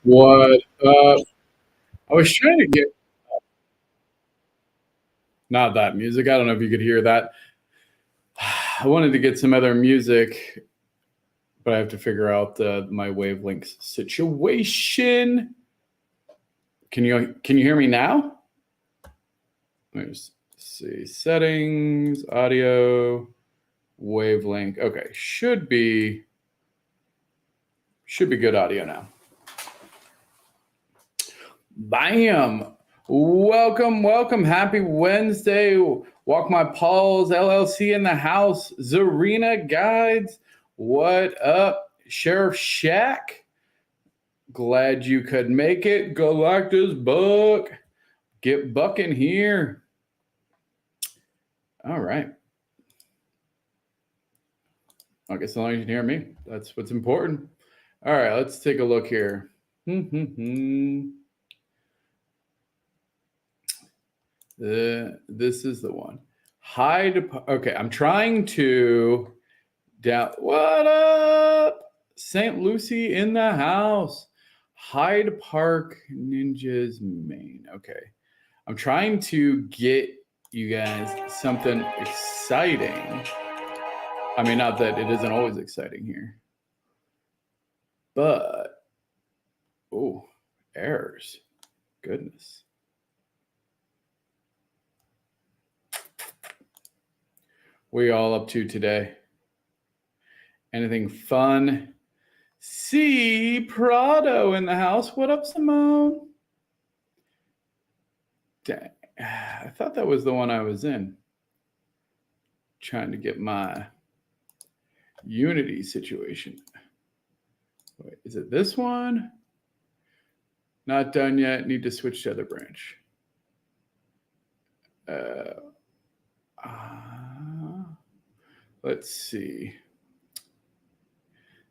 What I was trying to get not that music. I don't know if you could hear that. I wanted to get some other music, but I have to figure out my wavelength situation. Can you hear me now? Let me just see settings, audio, wavelength. Okay, should be good audio now. Bam! Welcome. Happy Wednesday. Walk My Paws LLC in the house. Zarina Guides. What up? Sheriff Shack. Glad you could make it. Galactus Buck. Get bucking here. All right. I guess as long as you can hear me, that's what's important. All right, let's take a look here. This is the one. Okay, I'm trying to what up? St. Lucie in the house. Hyde Park Ninjas, Maine. Okay. I'm trying to get you guys something exciting. I mean, not that it isn't always exciting here. But, oh, errors. Goodness. What are you all up to today? Anything fun? C. Prado in the house. What up, Simone? Dang. I thought that was the one I was in. Trying to get my Unity situation. Wait, is it this one? Not done yet. Need to switch to other branch. Let's see.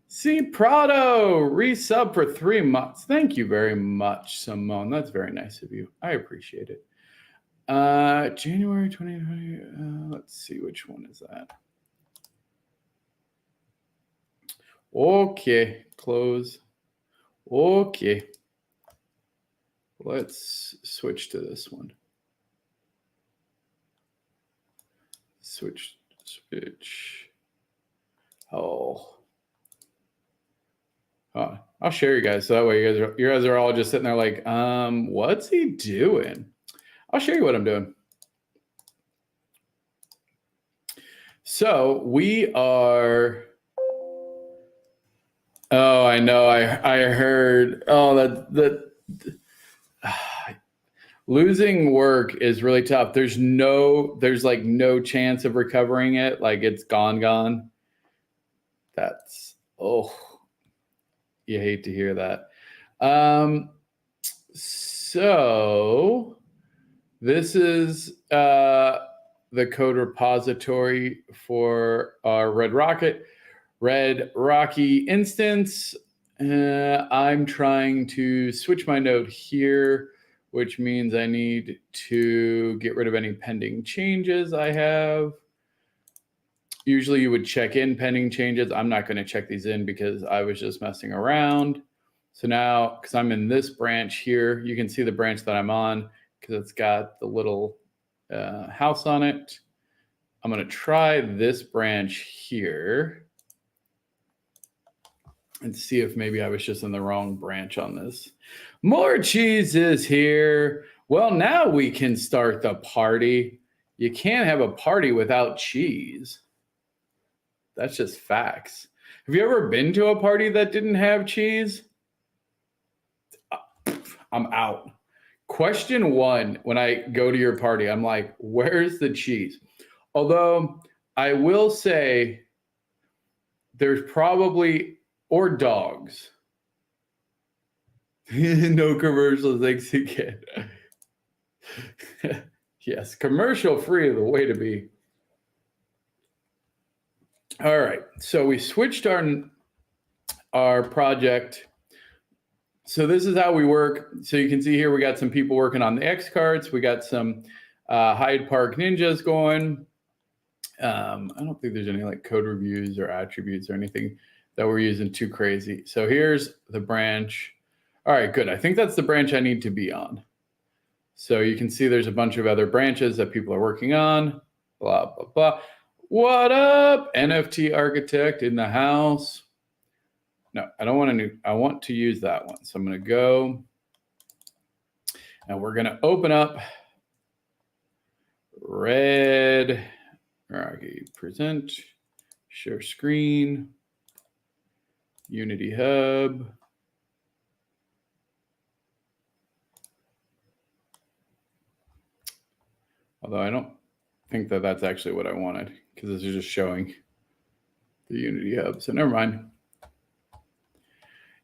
C. Prado, resub for 3 months. Thank you very much, Simone. That's very nice of you. I appreciate it. January 2020. Let's see, which one is that? Okay, close. Okay. Let's switch to this one. Switch. Oh. I'll share you guys so that way you guys are all just sitting there like, what's he doing? I'll show you what I'm doing. So we are. Oh, I know. I heard. Oh, that losing work is really tough. There's like no chance of recovering it. Like it's gone. That's you hate to hear that. So this is the code repository for our Red Rocky instance. I'm trying to switch my node here, which means I need to get rid of any pending changes I have. Usually you would check in pending changes. I'm not going to check these in because I was just messing around. So now, because I'm in this branch here, you can see the branch that I'm on because it's got the little house on it. I'm going to try this branch here and see if maybe I was just in the wrong branch on this. More cheese is here. Well, now we can start the party. You can't have a party without cheese. That's just facts. Have you ever been to a party that didn't have cheese? I'm out. Question 1, when I go to your party, I'm like, where's the cheese? Although I will say there's probably, or dogs. No commercials, thanks again. Yes, commercial free is the way to be. All right, so we switched our project. So this is how we work. So you can see here we got some people working on the X carts. We got some Hyde Park Ninjas going. I don't think there's any like code reviews or attributes or anything that we're using too crazy. So here's the branch. All right, good. I think that's the branch I need to be on. So you can see there's a bunch of other branches that people are working on. Blah, blah, blah. What up, NFT architect in the house? No, I don't want to. I want to use that one. So I'm going to go and we're going to open up Red. Okay, present, share screen, Unity Hub. Although I don't think that that's actually what I wanted, because this is just showing the Unity Hub. So never mind.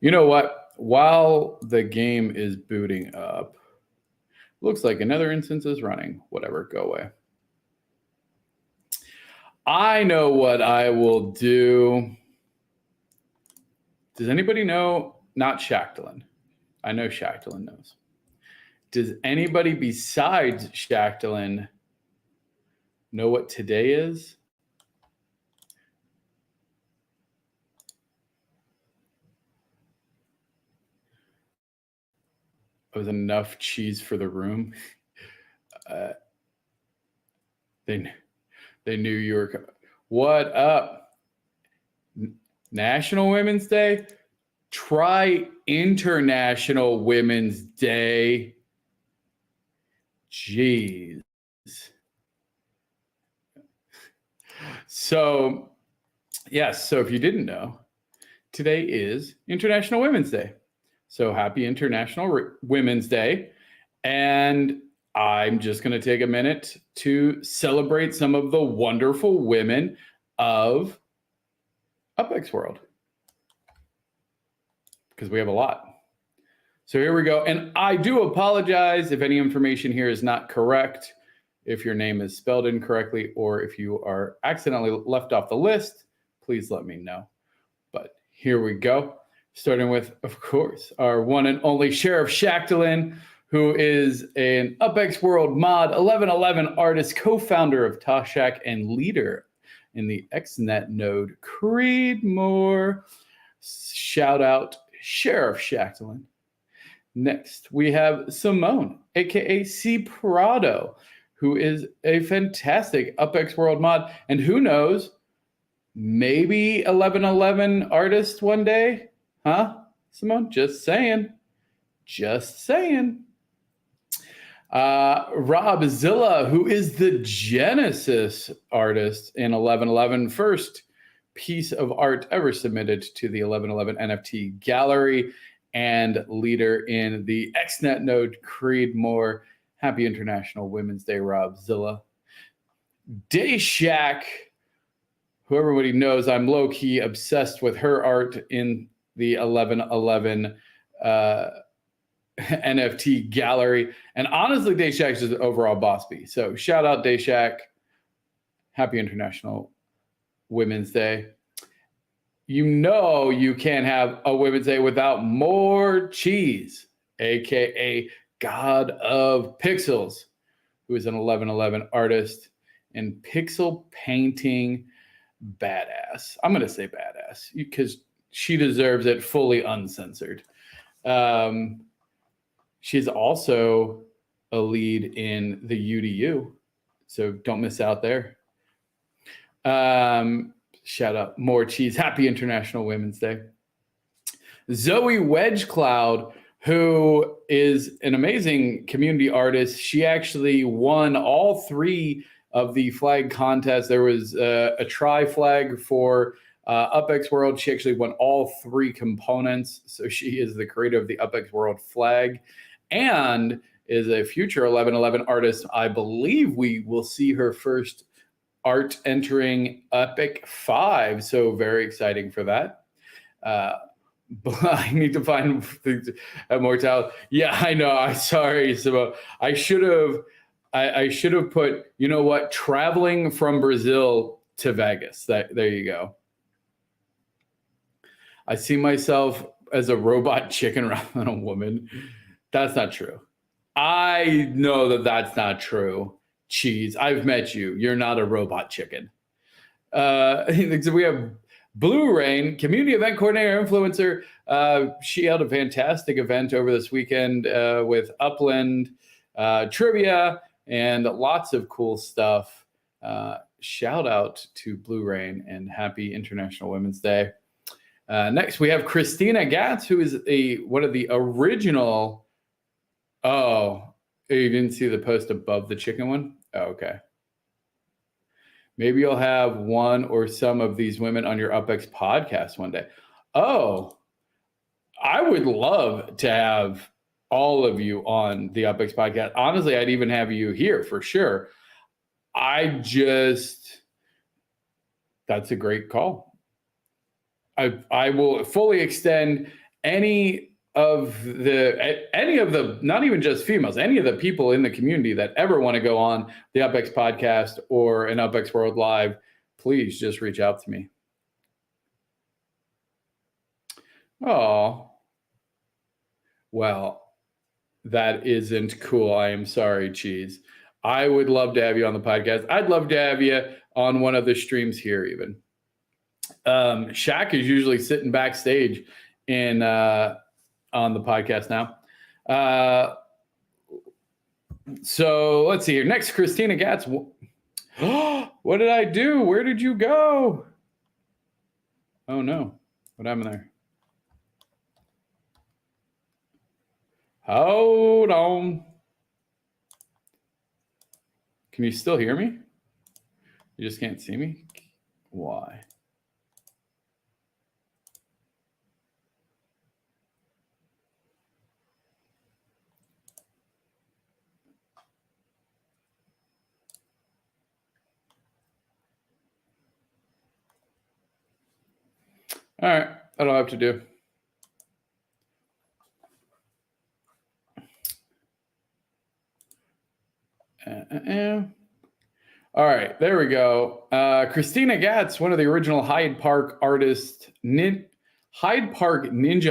You know what? While the game is booting up, looks like another instance is running. Whatever, go away. I know what I will do. Does anybody know? Not Shacklin. I know Shacklin knows. Does anybody besides Shacklin know what today is? It was enough cheese for the room. They knew you were. What up? National Women's Day? Try International Women's Day. Jeez. So, yes, so if you didn't know, today is International Women's Day. So happy International Women's Day. And I'm just going to take a minute to celebrate some of the wonderful women of UPX World, because we have a lot. So here we go. And I do apologize if any information here is not correct, if your name is spelled incorrectly, or if you are accidentally left off the list, please let me know. But here we go. Starting with, of course, our one and only Sheriff Shacklin, who is an UPX World Mod 1111 artist, co-founder of Toshak, and leader in the XNet node Creedmoor. Shout out Sheriff Shacklin. Next, we have Simone, aka C Prado, who is a fantastic UPX World mod, and who knows, maybe 1111 artist one day. Huh, Simone? Just saying. Just saying. Rob Zilla, who is the Genesis artist in 1111, first piece of art ever submitted to the 1111 NFT gallery, and leader in the XNet node Creedmoor. Happy International Women's Day, Rob Zilla. Dayshack, who everybody knows I'm low-key obsessed with her art in the 1111 NFT gallery. And honestly, Dayshack is an overall boss bee. So shout out Dayshack. Happy International Women's Day. You know you can't have a Women's Day without more cheese, aka God of Pixels, who is an 1111 artist and pixel painting badass. I'm going to say badass because she deserves it fully uncensored. She's also a lead in the UDU, so don't miss out there. Shout out more cheese. Happy International Women's Day. Zoe Wedgecloud, who is an amazing community artist. She actually won all three of the flag contests. There was a tri flag for UPX World. She actually won all three components. So she is the creator of the UPX World flag and is a future 1111 artist. I believe we will see her first art entering Epic 5. So very exciting for that. But I need to find Immortality. Yeah, I know. I'm sorry, Simone. I should have put, you know what, traveling from Brazil to Vegas. There you go. I see myself as a robot chicken rather than a woman. That's not true. I know that that's not true. Cheese. I've met you. You're not a robot chicken. We have Blue Rain, community event coordinator, influencer. She held a fantastic event over this weekend with Upland trivia and lots of cool stuff. Shout out to Blue Rain and happy International Women's Day. Next, we have Christina Gatz, who is one of the original. Oh, you didn't see the post above the chicken one? Oh, okay. Maybe you'll have one or some of these women on your UpX podcast one day. Oh, I would love to have all of you on the UpX podcast. Honestly, I'd even have you here for sure. That's a great call. I will fully extend any of the, not even just females, any of the people in the community that ever want to go on the UpX podcast or an UpX World Live, please just reach out to me. Oh, well, that isn't cool. I am sorry, Cheese. I would love to have you on the podcast. I'd love to have you on one of the streams here even. Shaq is usually sitting backstage on the podcast now. So let's see here. Next, Christina Gatz. What did I do? Where did you go? Oh no. What happened there? Hold on. Can you still hear me? You just can't see me? Why? All right, that'll have to do. All right, there we go. Christina Gatz, one of the original Hyde Park Ninja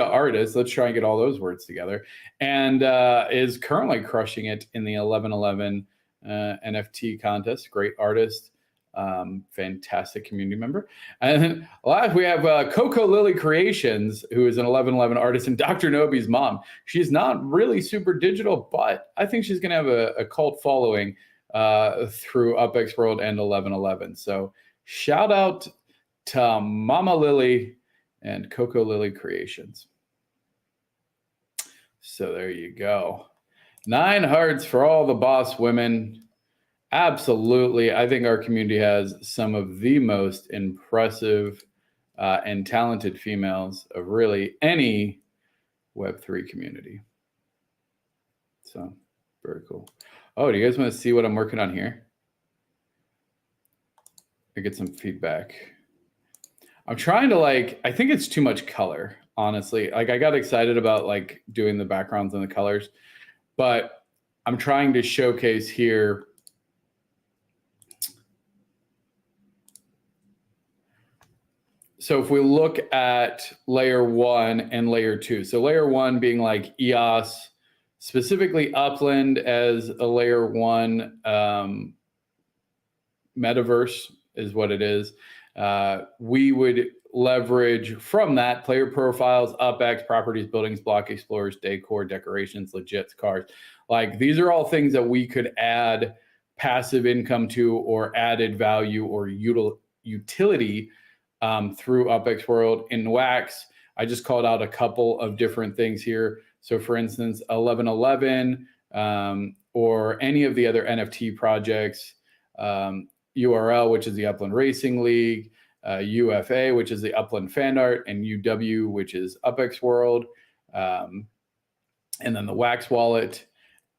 artists. Let's try and get all those words together. And is currently crushing it in the 1111 NFT contest. Great artist. Fantastic community member. And then last we have Coco Lily Creations, who is an 1111 artist and Dr. Nobi's mom. She's not really super digital, but I think she's going to have a cult following through UpX World and 1111. So shout out to Mama Lily and Coco Lily Creations. So there you go. 9 hearts for all the boss women. Absolutely. I think our community has some of the most impressive and talented females of really any Web3 community. So very cool. Oh, do you guys want to see what I'm working on here? I get some feedback. I'm trying to I think it's too much color, honestly. I got excited about doing the backgrounds and the colors, but I'm trying to showcase here. So if we look at layer 1 and layer 2, so layer 1 being EOS, specifically Upland as a layer 1 metaverse is what it is. We would leverage from that player profiles, UpX, properties, buildings, block explorers, decor, decorations, legits, cars. These are all things that we could add passive income to or added value or utility through UpX World. In Wax, I just called out a couple of different things here. So for instance, 1111 or any of the other NFT projects, URL, which is the Upland Racing League, UFA, which is the Upland Fan Art, and UW, which is UpX World, and then the Wax wallet.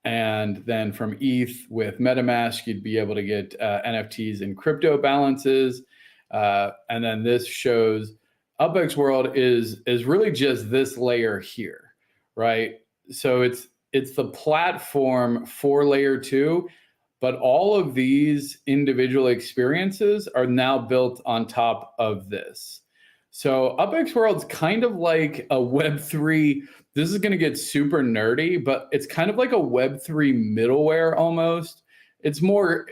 And then from ETH with MetaMask, you'd be able to get NFTs and crypto balances. And then this shows UpX World is really just this layer here, right? So it's the platform for layer 2, but all of these individual experiences are now built on top of this. So UpX World's kind of like a Web3. This is going to get super nerdy, but it's kind of like a Web3 middleware almost. It's more,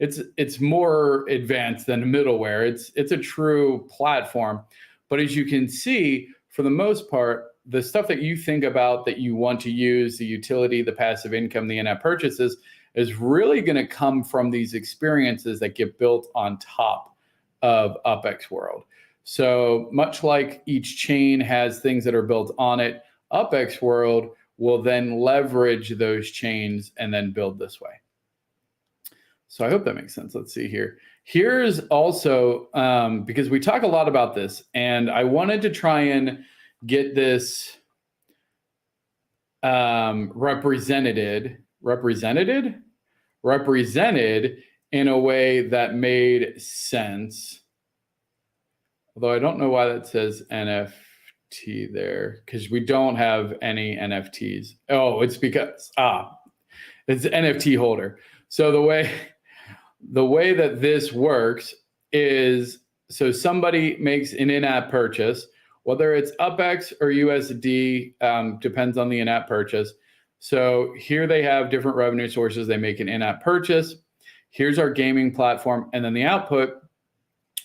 it's more advanced than middleware. It's a true platform. But as you can see, for the most part, the stuff that you think about that you want to use, the utility, the passive income, the in-app purchases, is really going to come from these experiences that get built on top of UPX World. So much like each chain has things that are built on it, UPX World will then leverage those chains and then build this way. So I hope that makes sense. Let's see here. Here's also, because we talk a lot about this, and I wanted to try and get this represented in a way that made sense. Although I don't know why that says NFT there, because we don't have any NFTs. Oh, it's because, it's NFT holder. So the way that this works is, so somebody makes an in-app purchase, whether it's UPX or USD, depends on the in-app purchase. So here they have different revenue sources. They make an in-app purchase. Here's our gaming platform. And then the output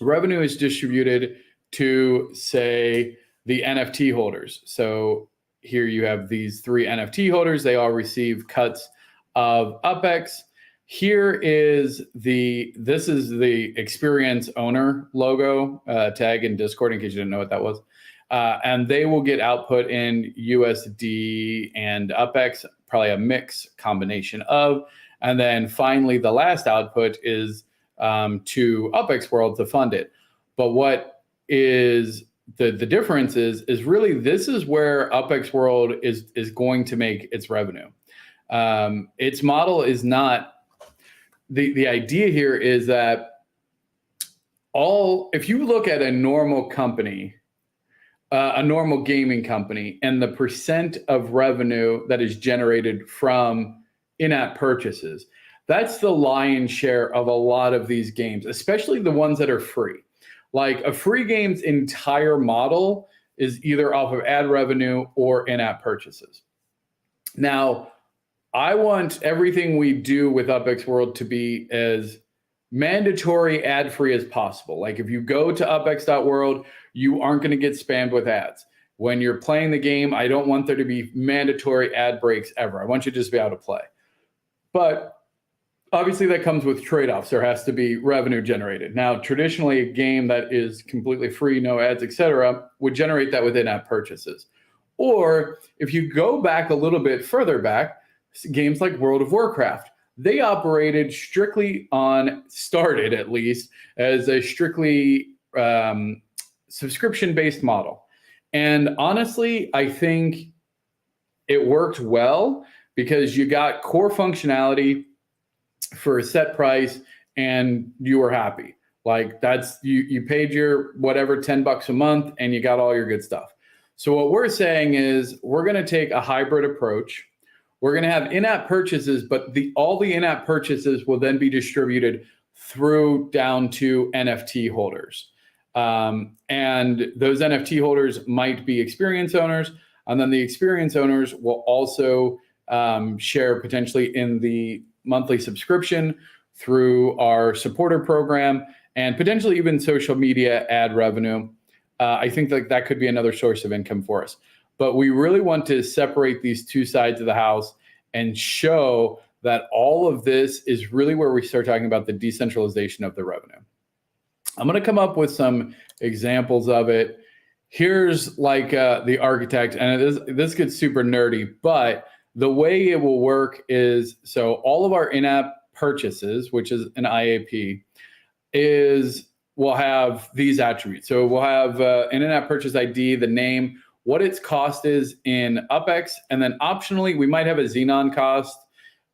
revenue is distributed to, say, the NFT holders. So here you have these 3 NFT holders. They all receive cuts of UPX. Here is this is the Xperience owner logo tag in Discord, in case you didn't know what that was. And they will get output in USD and UPX, probably a mix combination of. And then finally, the last output is to UPX World to fund it. But what is the difference is really this is where UPX World is going to make its revenue. Its model is not. The idea here is that if you look at a normal company, a normal gaming company, and the percent of revenue that is generated from in-app purchases, that's the lion's share of a lot of these games, especially the ones that are free. Like a free game's entire model is either off of ad revenue or in-app purchases. Now, I want everything we do with UPX World to be as mandatory ad-free as possible. Like if you go to upx.world, you aren't going to get spammed with ads. When you're playing the game, I don't want there to be mandatory ad breaks ever. I want you to just be able to play. But obviously that comes with trade-offs. There has to be revenue generated. Now, traditionally, a game that is completely free, no ads, etc., would generate that with in-app purchases. Or if you go back a little bit further back, games like World of Warcraft, they operated started at least, as a strictly subscription-based model. And honestly, I think it worked well because you got core functionality for a set price and you were happy. Like you paid your whatever, $10 a month, and you got all your good stuff. So what we're saying is we're going to take a hybrid approach. We're going to have in-app purchases, but all the in-app purchases will then be distributed through down to NFT holders. And those NFT holders might be Xperience owners, and then the Xperience owners will also share potentially in the monthly subscription through our supporter program and potentially even social media ad revenue. I think that could be another source of income for us. But we really want to separate these two sides of the house and show that all of this is really where we start talking about the decentralization of the revenue. I'm going to come up with some examples of it. Here's like the architect, and this gets super nerdy, but the way it will work is, so all of our in-app purchases, which is an IAP, will have these attributes. So we'll have an in-app purchase ID, the name, what its cost is in UPX, and then optionally, we might have a Xenon cost,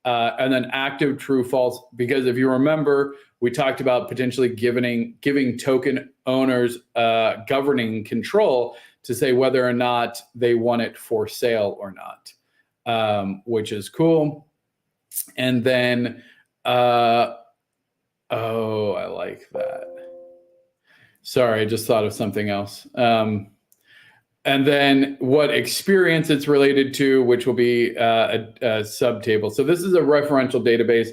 and then active, true, false, because if you remember, we talked about potentially giving token owners governing control to say whether or not they want it for sale or not, which is cool. And then, I like that. Sorry, I just thought of something else. And then what experience it's related to, which will be a subtable. So this is a referential database.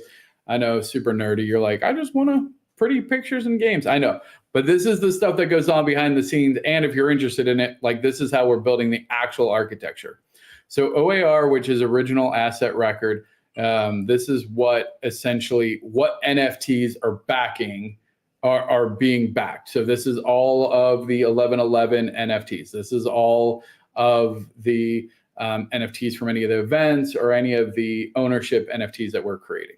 I know, super nerdy. You're like, I just want to pretty pictures and games. I know, but this is the stuff that goes on behind the scenes. And if you're interested in it, like this is how we're building the actual architecture. So OAR, which is original asset record, this is what essentially what NFTs are backing are being backed. So this is all of the 1111 NFTs. This is all of the NFTs from any of the events or any of the ownership NFTs that we're creating.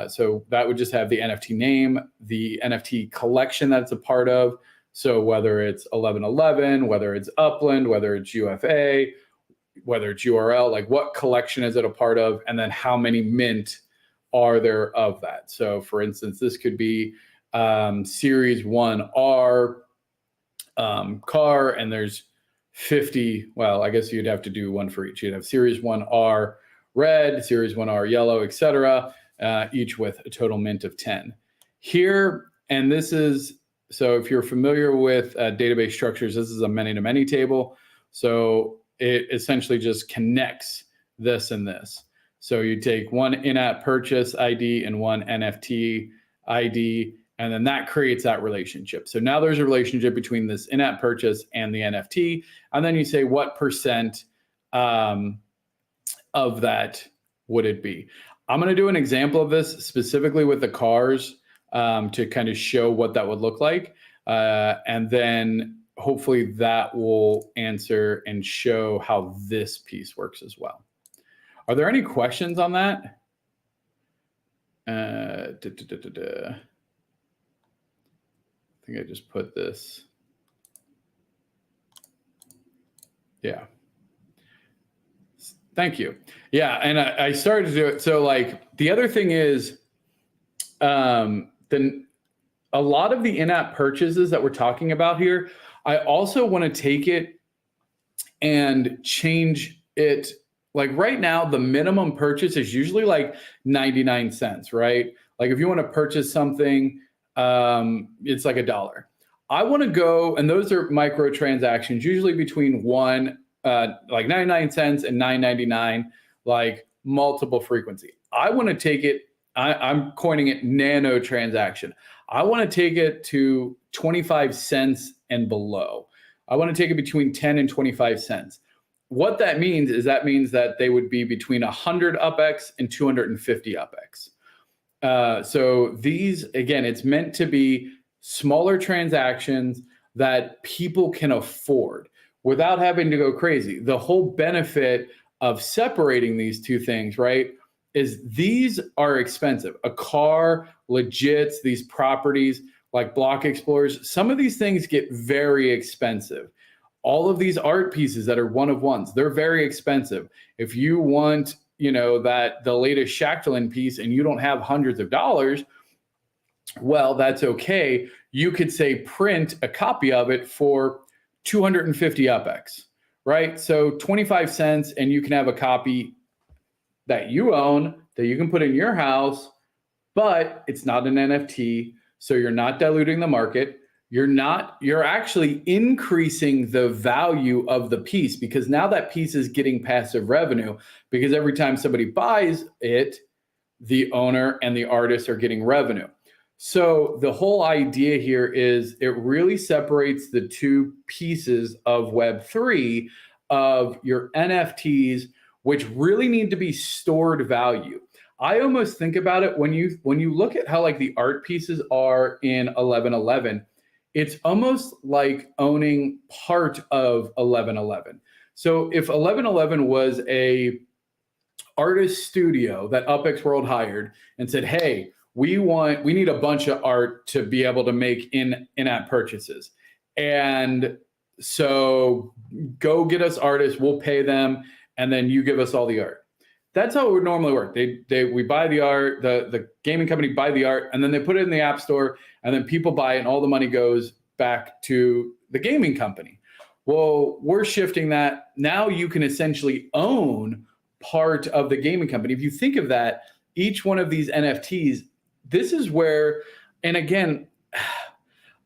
So that would just have the NFT name, the NFT collection that's a part of. So whether it's 1111, whether it's Upland, whether it's UFA, whether it's URL, like what collection is it a part of, and then how many mint are there of that. So for instance, this could be Series 1R car, and there's 50, well, I guess you'd have to do one for each. You'd have Series 1R red, Series 1R yellow, etc., each with a total mint of 10. Here, and this is, so if you're familiar with database structures, this is a many-to-many table. So it essentially just connects this and this. So you take one in-app purchase ID and one NFT ID, and then that creates that relationship. So now there's a relationship between this in-app purchase and the NFT. And then you say, what percent of that would it be? I'm going to do an example of this specifically with the cars to kind of show what that would look like. And then hopefully that will answer and show how this piece works as well. Are there any questions on that? I think I just put this. Yeah. Thank you. Yeah, and I started to do it. So like the other thing is, then a lot of the in-app purchases that we're talking about here, I also want to take it and change it. Like right now, the minimum purchase is usually like 99 cents, right? Like if you want to purchase something, it's like $1. I want to go, and those are micro transactions, usually between like 99 cents and 9.99, like multiple frequency. I want to take it, I'm coining it nano transaction. I want to take it to 25 cents and below. I want to take it between 10 and 25 cents. What that means is that they would be between 100 UPX and 250 UPX. So these, again, it's meant to be smaller transactions that people can afford without having to go crazy. The whole benefit of separating these two things, right, is these are expensive. A car, legits, these properties like block explorers, some of these things get very expensive. All of these art pieces that are one of ones, they're very expensive. If you want, the latest Shacklin piece and you don't have hundreds of dollars, well, that's okay. You could say print a copy of it for 250 UPX, right? So 25 cents, and you can have a copy that you own that you can put in your house, but it's not an NFT. So you're not diluting the market. You're actually increasing the value of the piece, because now that piece is getting passive revenue, because every time somebody buys it, the owner and the artist are getting revenue. So the whole idea here is it really separates the two pieces of Web3 of your NFTs, which really need to be stored value. I almost think about it when you look at how like the art pieces are in 1111, it's almost like owning part of 1111. So if 1111 was a artist studio that UPX World hired and said, hey, we need a bunch of art to be able to make in-app purchases. And so go get us artists, we'll pay them, and then you give us all the art. That's how it would normally work. We buy the art, the gaming company buy the art, and then they put it in the app store, and then people buy it, and all the money goes back to the gaming company. Well, we're shifting that. Now you can essentially own part of the gaming company. If you think of that, each one of these NFTs, this is where, and again,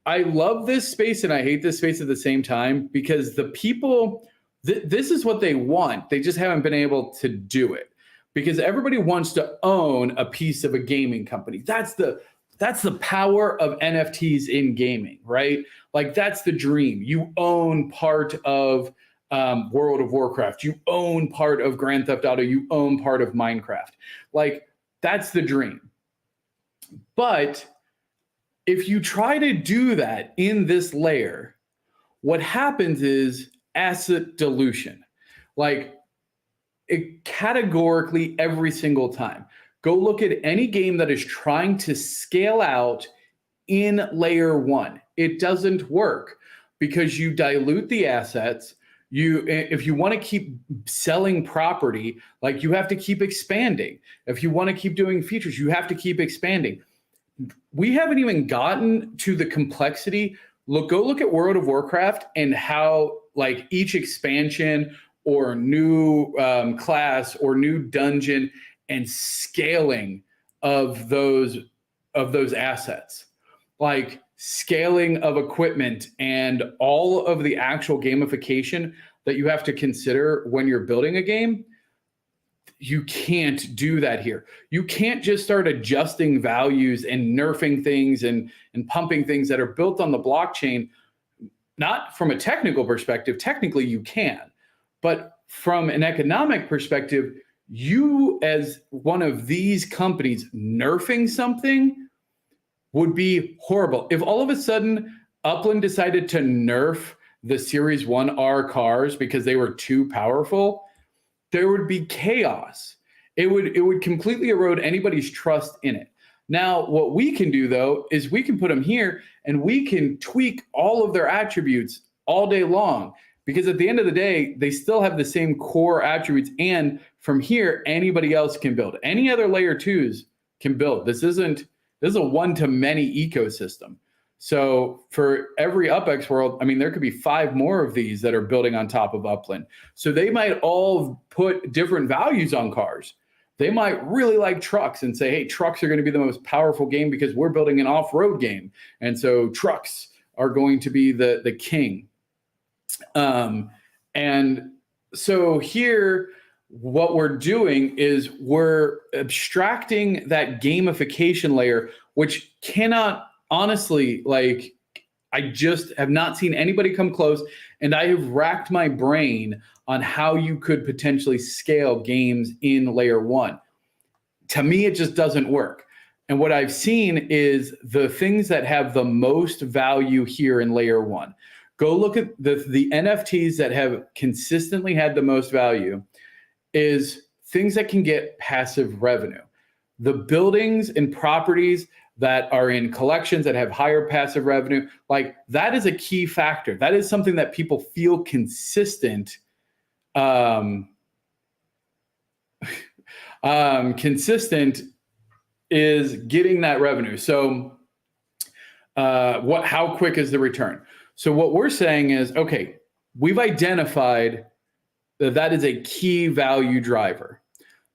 I love this space and I hate this space at the same time, because the people, this is what they want. They just haven't been able to do it. because everybody wants to own a piece of a gaming company. That's the power of NFTs in gaming, right? Like that's the dream. You own part of World of Warcraft. You own part of Grand Theft Auto. You own part of Minecraft. Like that's the dream. But if you try to do that in this layer, what happens is asset dilution. Like it categorically every single time. Go look at any game that is trying to scale out in layer one. It doesn't work because you dilute the assets. If you want to keep selling property, like you have to keep expanding. If you want to keep doing features, you have to keep expanding. We haven't even gotten to the complexity. Go look at World of Warcraft and how like each expansion or new class or new dungeon and scaling of those assets, like scaling of equipment and all of the actual gamification that you have to consider when you're building a game. You can't do that here. You can't just start adjusting values and nerfing things and pumping things that are built on the blockchain. Not from a technical perspective, technically you can, but from an economic perspective, you as one of these companies nerfing something would be horrible. If all of a sudden Upland decided to nerf the Series 1R cars because they were too powerful, there would be chaos. It would completely erode anybody's trust in it. Now, what we can do though, is we can put them here and we can tweak all of their attributes all day long, because at the end of the day, they still have the same core attributes. And from here, anybody else can build. Any other layer twos can build. This is a one-to-many ecosystem. So for every UPX World, I mean, there could be 5 more of these that are building on top of Upland. So they might all put different values on cars. They might really like trucks and say, hey, trucks are going to be the most powerful game because we're building an off-road game. And so trucks are going to be the king. And so here, what we're doing is we're abstracting that gamification layer, which cannot honestly, like, I just have not seen anybody come close. And I have racked my brain on how you could potentially scale games in layer one. To me, it just doesn't work. And what I've seen is the things that have the most value here in layer one. Go look at the NFTs that have consistently had the most value is things that can get passive revenue. The buildings and properties that are in collections that have higher passive revenue, like that is a key factor. That is something that people feel consistent. Consistent is getting that revenue. So how quick is the return? So what we're saying is, okay, we've identified that is a key value driver.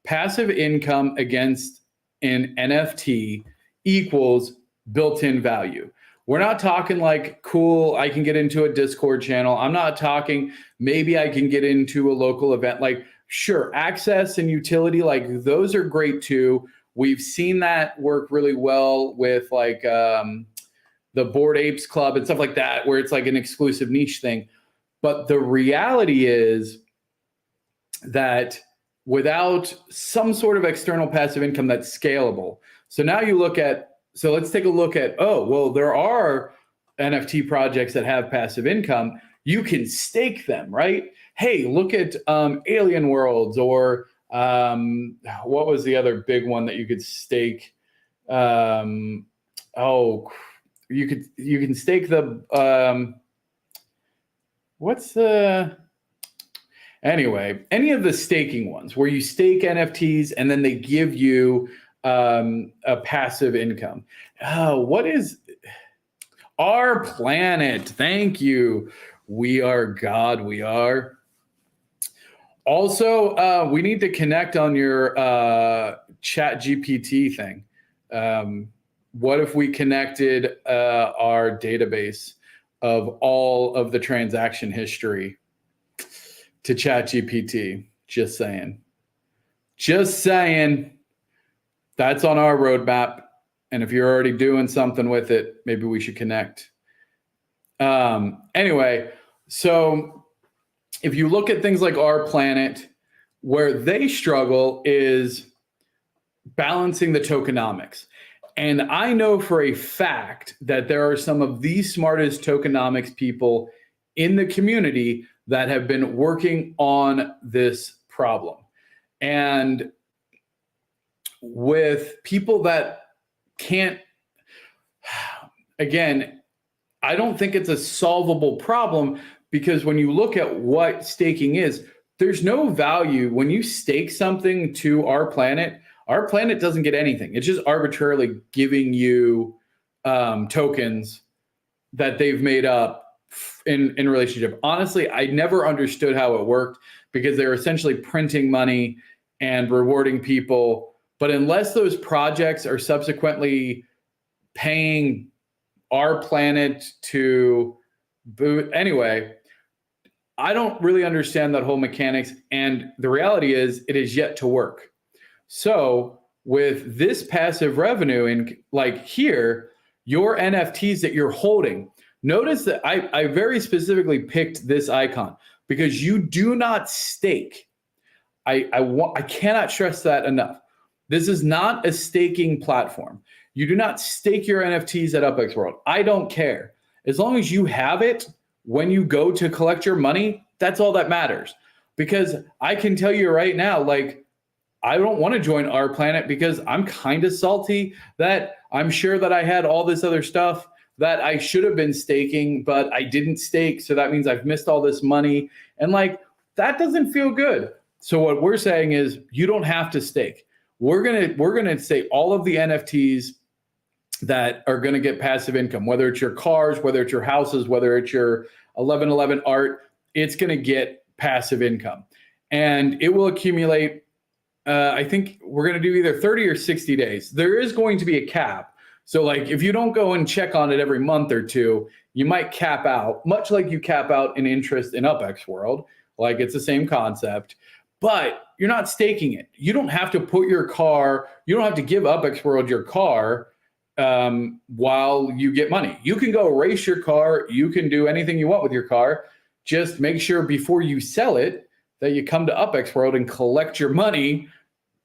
Passive income against an NFT equals built-in value. We're not talking like, cool, I can get into a Discord channel. I'm not talking, maybe I can get into a local event. Like, sure, access and utility, like those are great too. We've seen that work really well with like the Bored Apes Club and stuff like that, where it's like an exclusive niche thing. But the reality is that without some sort of external passive income that's scalable. So now you look at, so let's take a look at, oh, well, there are NFT projects that have passive income. You can stake them, right? Hey, look at Alien Worlds, or what was the other big one that you could stake? You can stake the anyway, any of the staking ones where you stake NFTs and then they give you a passive income. What is Our Planet? Thank you. We are God. We are. Also, we need to connect on your Chat GPT thing. What if we connected our database of all of the transaction history to Chat GPT? Just saying. Just saying, that's on our roadmap. And if you're already doing something with it, maybe we should connect. Anyway, so if you look at things like Our Planet, where they struggle is balancing the tokenomics. And I know for a fact that there are some of the smartest tokenomics people in the community that have been working on this problem. And with people that can't, again, I don't think it's a solvable problem, because when you look at what staking is, there's no value. When you stake something to Our Planet doesn't get anything. It's just arbitrarily giving you tokens that they've made up in relationship. Honestly, I never understood how it worked, because they're essentially printing money and rewarding people. But unless those projects are subsequently paying Our Planet to boot, anyway, I don't really understand that whole mechanics. And the reality is it is yet to work. So with this passive revenue, and like here, your NFTs that you're holding, notice that I very specifically picked this icon because you do not stake. I cannot stress that enough. This is not a staking platform. You do not stake your NFTs at UPX World. I don't care. As long as you have it when you go to collect your money, that's all that matters. Because I can tell you right now, like, I don't want to join Our Planet because I'm kind of salty that I'm sure that I had all this other stuff that I should have been staking, but I didn't stake. So that means I've missed all this money. And like, that doesn't feel good. So what we're saying is you don't have to stake. We're gonna say all of the NFTs that are going to get passive income, whether it's your cars, whether it's your houses, whether it's your 1111 art, it's going to get passive income. And it will accumulate, I think we're going to do either 30 or 60 days. There is going to be a cap. So like if you don't go and check on it every month or two, you might cap out, much like you cap out an interest in UPX World. Like it's the same concept, but you're not staking it. You don't have to put your car, you don't have to give UPX World your car while you get money. You can go race your car. You can do anything you want with your car. Just make sure before you sell it that you come to UPX World and collect your money,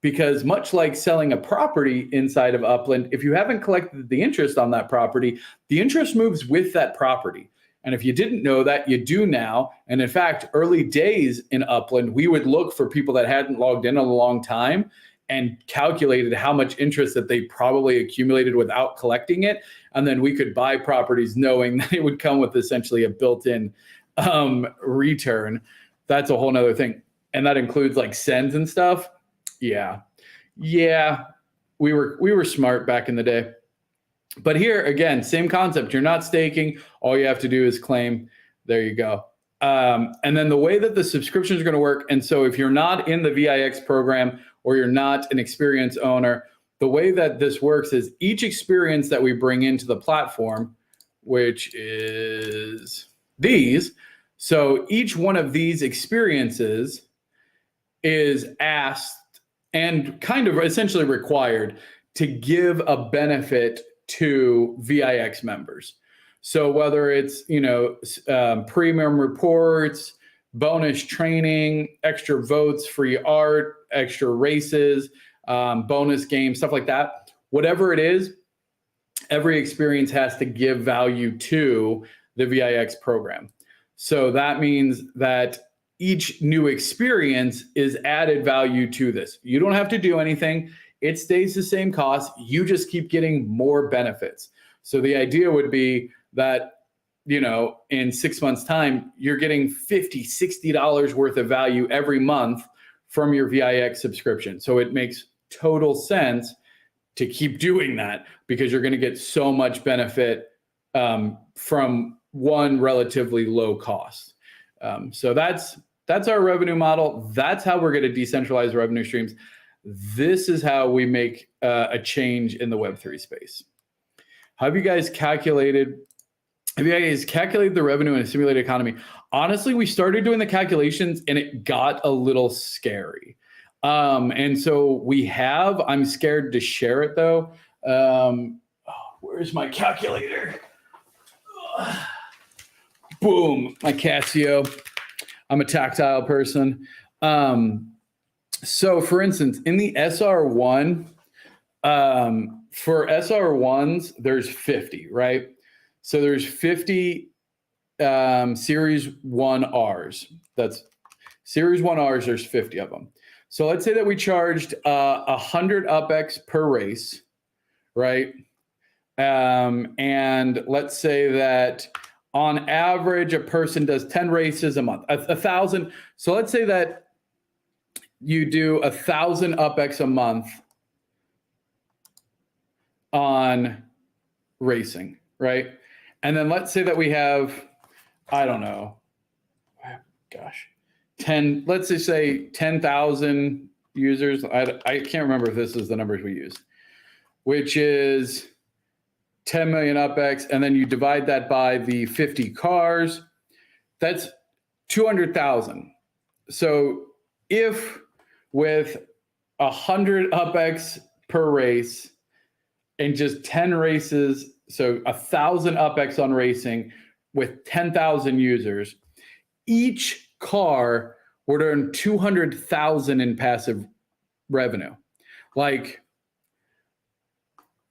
because much like selling a property inside of Upland, if you haven't collected the interest on that property, the interest moves with that property. And if you didn't know that, you do now. And in fact, early days in Upland, we would look for people that hadn't logged in a long time and calculated how much interest that they probably accumulated without collecting it. And then we could buy properties knowing that it would come with essentially a built-in return. That's a whole nother thing. And that includes like sends and stuff. Yeah. We were smart back in the day. But here, again, same concept. You're not staking. All you have to do is claim. There you go. And then the way that the subscriptions are going to work, and so if you're not in the VIX program or you're not an Xperience owner, the way that this works is each experience that we bring into the platform, which is these, so each one of these experiences is asked and kind of essentially required to give a benefit to VIX members. So whether it's, premium reports, bonus training, extra votes, free art, extra races, bonus games, stuff like that, whatever it is, every experience has to give value to the VIX program. So that means that each new experience is added value to this. You don't have to do anything. It stays the same cost. You just keep getting more benefits. So the idea would be that, in 6 months' time, you're getting $50, $60 worth of value every month from your VIX subscription. So it makes total sense to keep doing that because you're going to get so much benefit from one relatively low cost. So that's our revenue model. That's how we're going to decentralize revenue streams. This is how we make a change in the Web3 space. Have you guys calculated the revenue in a simulated economy? Honestly, we started doing the calculations and it got a little scary. And so I'm scared to share it though. Where's my calculator? Boom, my Casio. I'm a tactile person. So for instance, in the SR1, for SR1s, there's 50, right? So there's 50 Series 1Rs. That's Series 1Rs, there's 50 of them. So let's say that we charged 100 UPX per race, right? And let's say that on average, a person does 10 races a month, 1,000. So let's say that you do 1,000 UPX a month on racing, right? And then let's say that we have, I don't know, gosh, let's just say 10,000 users. I can't remember if this is the numbers we used, which is 10 million UPX, and then you divide that by the 50 cars, that's 200,000. So if with 100 UPX per race and just 10 races, so 1,000 UPX on racing with 10,000 users, each car would earn 200,000 in passive revenue. Like,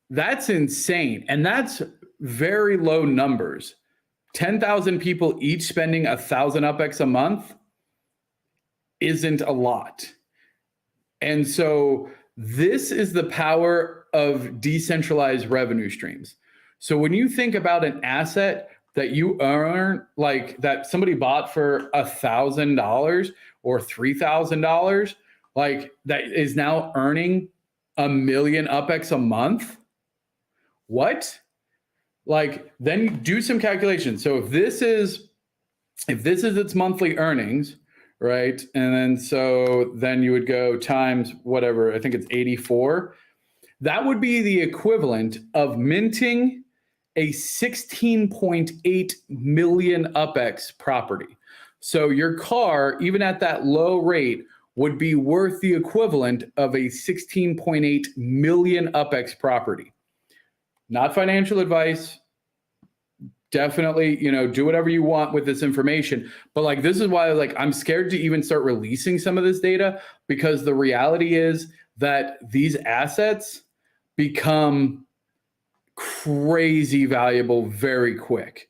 that's insane. And that's very low numbers. 10,000 people each spending 1,000 UPX a month isn't a lot. And so this is the power of decentralized revenue streams. So when you think about an asset that you earn, like that somebody bought for $1,000 or $3,000, like that is now earning 1 million UPX a month. What? Like, then you do some calculations. So if this is its monthly earnings, right? And then you would go times whatever, I think it's 84. That would be the equivalent of minting a 16.8 million UPX property. So your car, even at that low rate, would be worth the equivalent of a 16.8 million UPX property. Not financial advice. Definitely, do whatever you want with this information. But like, this is why I'm scared to even start releasing some of this data, because the reality is that these assets become crazy valuable very quick.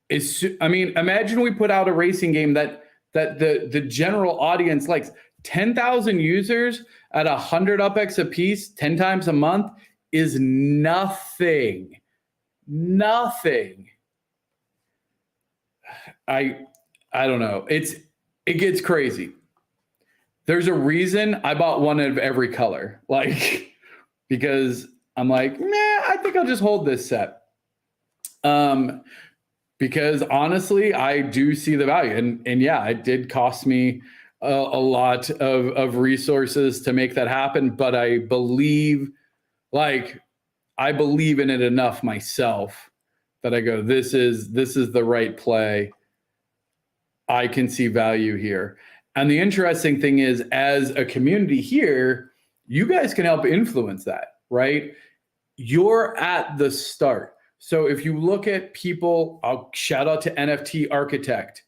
Imagine we put out a racing game that the general audience likes. 10,000 users at 100 UPX a piece, 10 times a month is nothing. Nothing. I don't know. It gets crazy. There's a reason I bought one of every color, because I'm like, I think I'll just hold this set. Because honestly, I do see the value, and yeah, it did cost me a lot of resources to make that happen, but I believe in it enough myself that I go, this is the right play. I can see value here. And the interesting thing is, as a community here, you guys can help influence that, right? You're at the start. So if you look at people, I'll shout out to NFT Architect,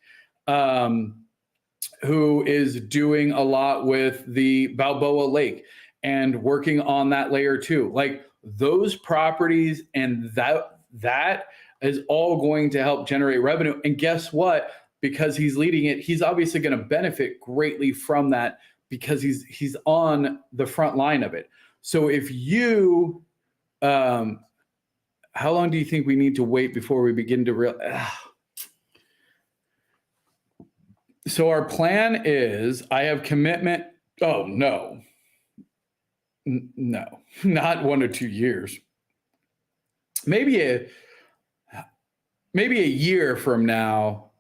who is doing a lot with the Balboa Lake and working on that layer too. Those properties and that is all going to help generate revenue. And guess what? Because he's leading it, he's obviously going to benefit greatly from that, because he's on the front line of it. So if you, how long do you think we need to wait before we begin to So our plan is, I have commitment. Oh, no, not 1 or 2 years. Maybe a year from now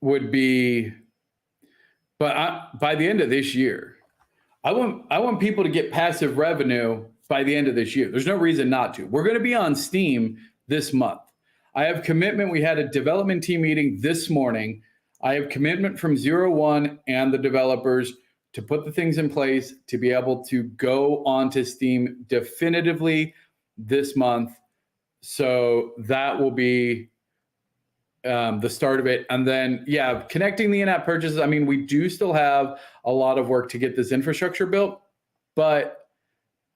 would be, but by the end of this year, I want people to get passive revenue by the end of this year. There's no reason not to. We're going to be on Steam this month. I have commitment. We had a development team meeting this morning. I have commitment from 01 and the developers to put the things in place to be able to go onto Steam definitively this month. So that will be the start of it. And then, yeah, connecting the in-app purchases. I mean, we do still have a lot of work to get this infrastructure built, but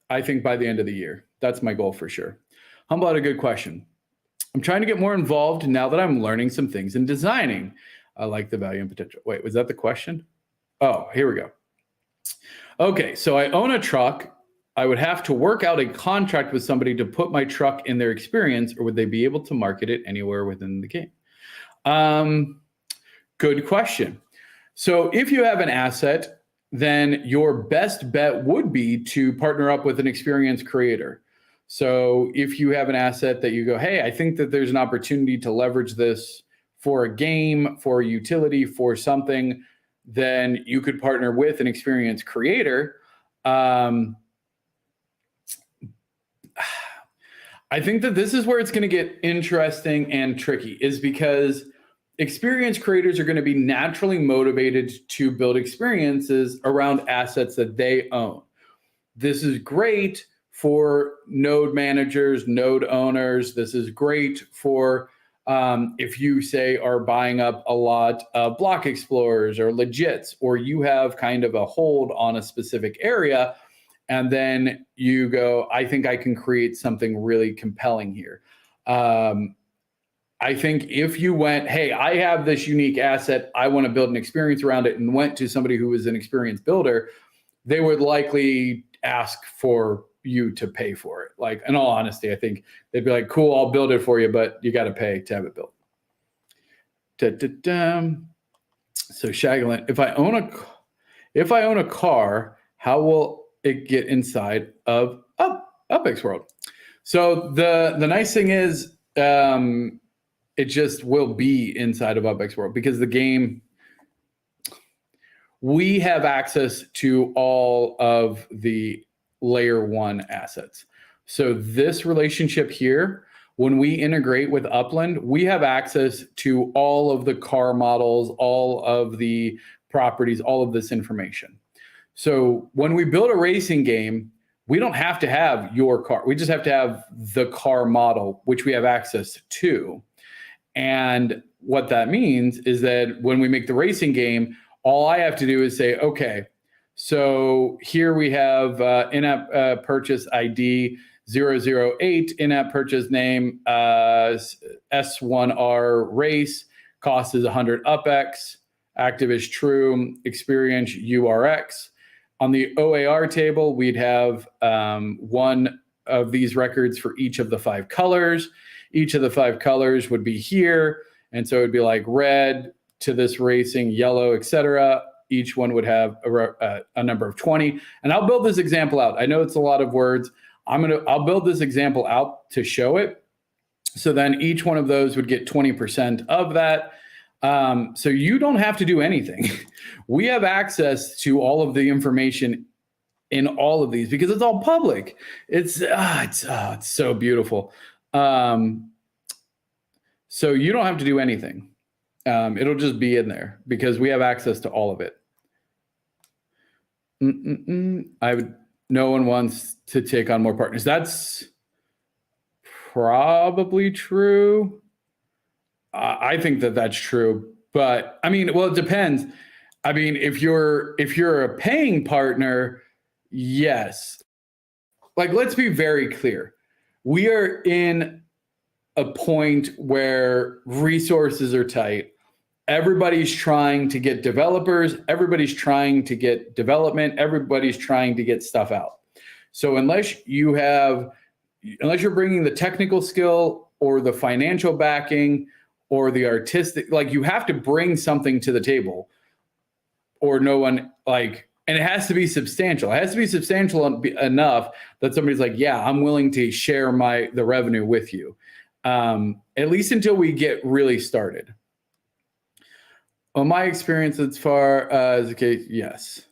I think by the end of the year, that's my goal for sure. Humble had a good question. I'm trying to get more involved now that I'm learning some things in designing. I like the value and potential. Wait, was that the question? Oh, here we go. Okay, so I own a truck. I would have to work out a contract with somebody to put my truck in their experience, or would they be able to market it anywhere within the game? Good question. So if you have an asset, then your best bet would be to partner up with an experience creator. So if you have an asset that you go, hey, I think that there's an opportunity to leverage this for a game, for a utility, for something, then you could partner with an experience creator. I think that this is where it's going to get interesting and tricky, is because experience creators are going to be naturally motivated to build experiences around assets that they own. This is great for node managers, node owners. This is great for if you, say, are buying up a lot of block explorers or legits, or you have kind of a hold on a specific area, and then you go, I think I can create something really compelling here. I think if you went, hey, I have this unique asset, I want to build an experience around it, and went to somebody who is an experienced builder, they would likely ask for you to pay for it. Like, in all honesty, I think they'd be like, cool, I'll build it for you, but you got to pay to have it built. So Shagalin, if I own a car, how will it get inside of UPX World? So the nice thing is, it just will be inside of UPX World, because the game, we have access to all of the layer 1 assets. So this relationship here, when we integrate with Upland, we have access to all of the car models, all of the properties, all of this information. So when we build a racing game, we don't have to have your car. We just have to have the car model, which we have access to. And what that means is that when we make the racing game, all I have to do is say, okay, so here we have in-app purchase ID 008, in-app purchase name S1R race, cost is 100 UPX, active is true, experience URX. On the OAR table, we'd have one of these records for each of the 5 colors. Each of the 5 colors would be here. And so it'd be like red to this racing, yellow, etc. Each one would have a number of 20. And I'll build this example out. I know it's a lot of words. I'll build this example out to show it. So then each one of those would get 20% of that. So you don't have to do anything. We have access to all of the information in all of these because it's all public. It's so beautiful. So you don't have to do anything. It'll just be in there because we have access to all of it. No one wants to take on more partners. That's probably true. I think that that's true, but I mean, well, it depends. I mean, if you're a paying partner, yes. Like, let's be very clear. We are in a point where resources are tight. Everybody's trying to get developers. Everybody's trying to get development. Everybody's trying to get stuff out. So unless you're bringing the technical skill or the financial backing or the artistic, like, you have to bring something to the table, or no one, like, and it has to be substantial. It has to be substantial enough that somebody's like, yeah, I'm willing to share the revenue with you. At least until we get really started. Well, my experience as far as the case, yes.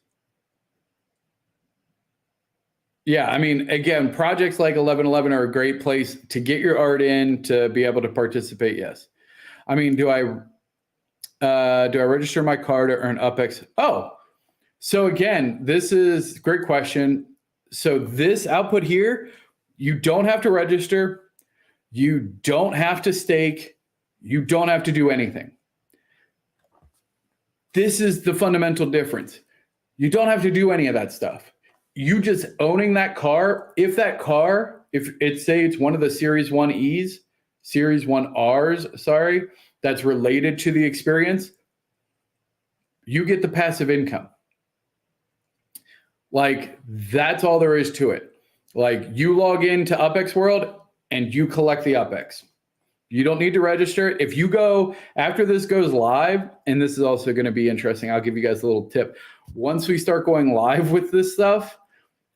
Yeah, I mean, again, projects like 1111 are a great place to get your art in, to be able to participate, yes. I mean, do I register my car to earn UPX? Oh, So again, this is a great question. So this output here, you don't have to register. You don't have to stake. You don't have to do anything. This is the fundamental difference. You don't have to do any of that stuff. You just owning that car, if it's say it's one of the Series 1Es, Series 1Rs, sorry, that's related to the Xperience, you get the passive income. Like, that's all there is to it. Like, you log into UPX World and you collect the UPX. You don't need to register. If you go, after this goes live, and this is also going to be interesting, I'll give you guys a little tip. Once we start going live with this stuff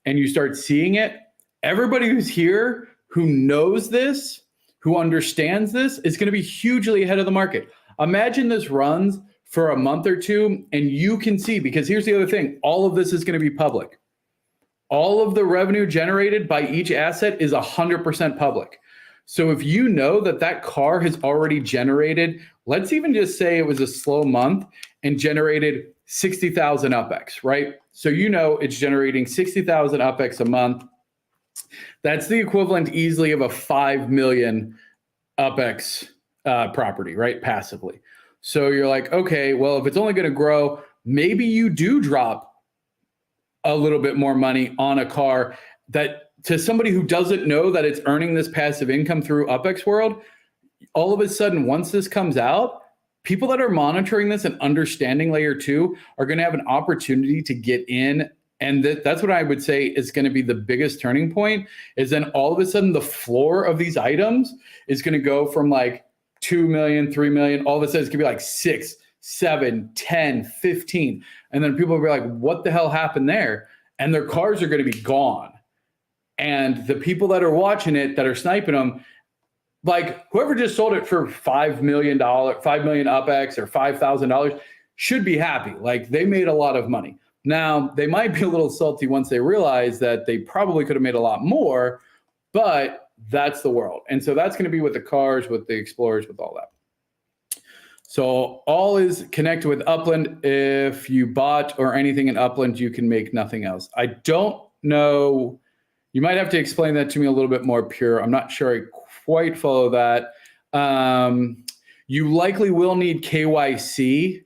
and you start seeing it, everybody who's here who knows this, who understands this, is going to be hugely ahead of the market. Imagine this runs for a month or two and you can see, because here's the other thing, all of this is going to be public. All of the revenue generated by each asset is 100% public. So if you know that that car has already generated, let's even just say it was a slow month and generated 60,000 UPX, right? So you know it's generating 60,000 UPX a month. That's the equivalent easily of a 5 million UPX property, right? Passively. So you're like, okay, well, if it's only going to grow, maybe you do drop a little bit more money on a car that, to somebody who doesn't know that it's earning this passive income through UPX World, all of a sudden, once this comes out, people that are monitoring this and understanding layer 2 are going to have an opportunity to get in. And that's what I would say is going to be the biggest turning point, is then all of a sudden the floor of these items is going to go from like 2 million, 3 million, all of a sudden it's going to be like 6, 7, 10, 15. And then people will be like, what the hell happened there? And their cars are going to be gone. And the people that are watching it, that are sniping them, like whoever just sold it for $5 million UPX or $5,000 should be happy. Like, they made a lot of money. Now, they might be a little salty once they realize that they probably could have made a lot more, but that's the world. And so that's going to be with the cars, with the Explorers, with all that. So all is connected with Upland. If you bought or anything in Upland, you can make nothing else. I don't know. You might have to explain that to me a little bit more, Pure. I'm not sure I quite follow that. You likely will need KYC.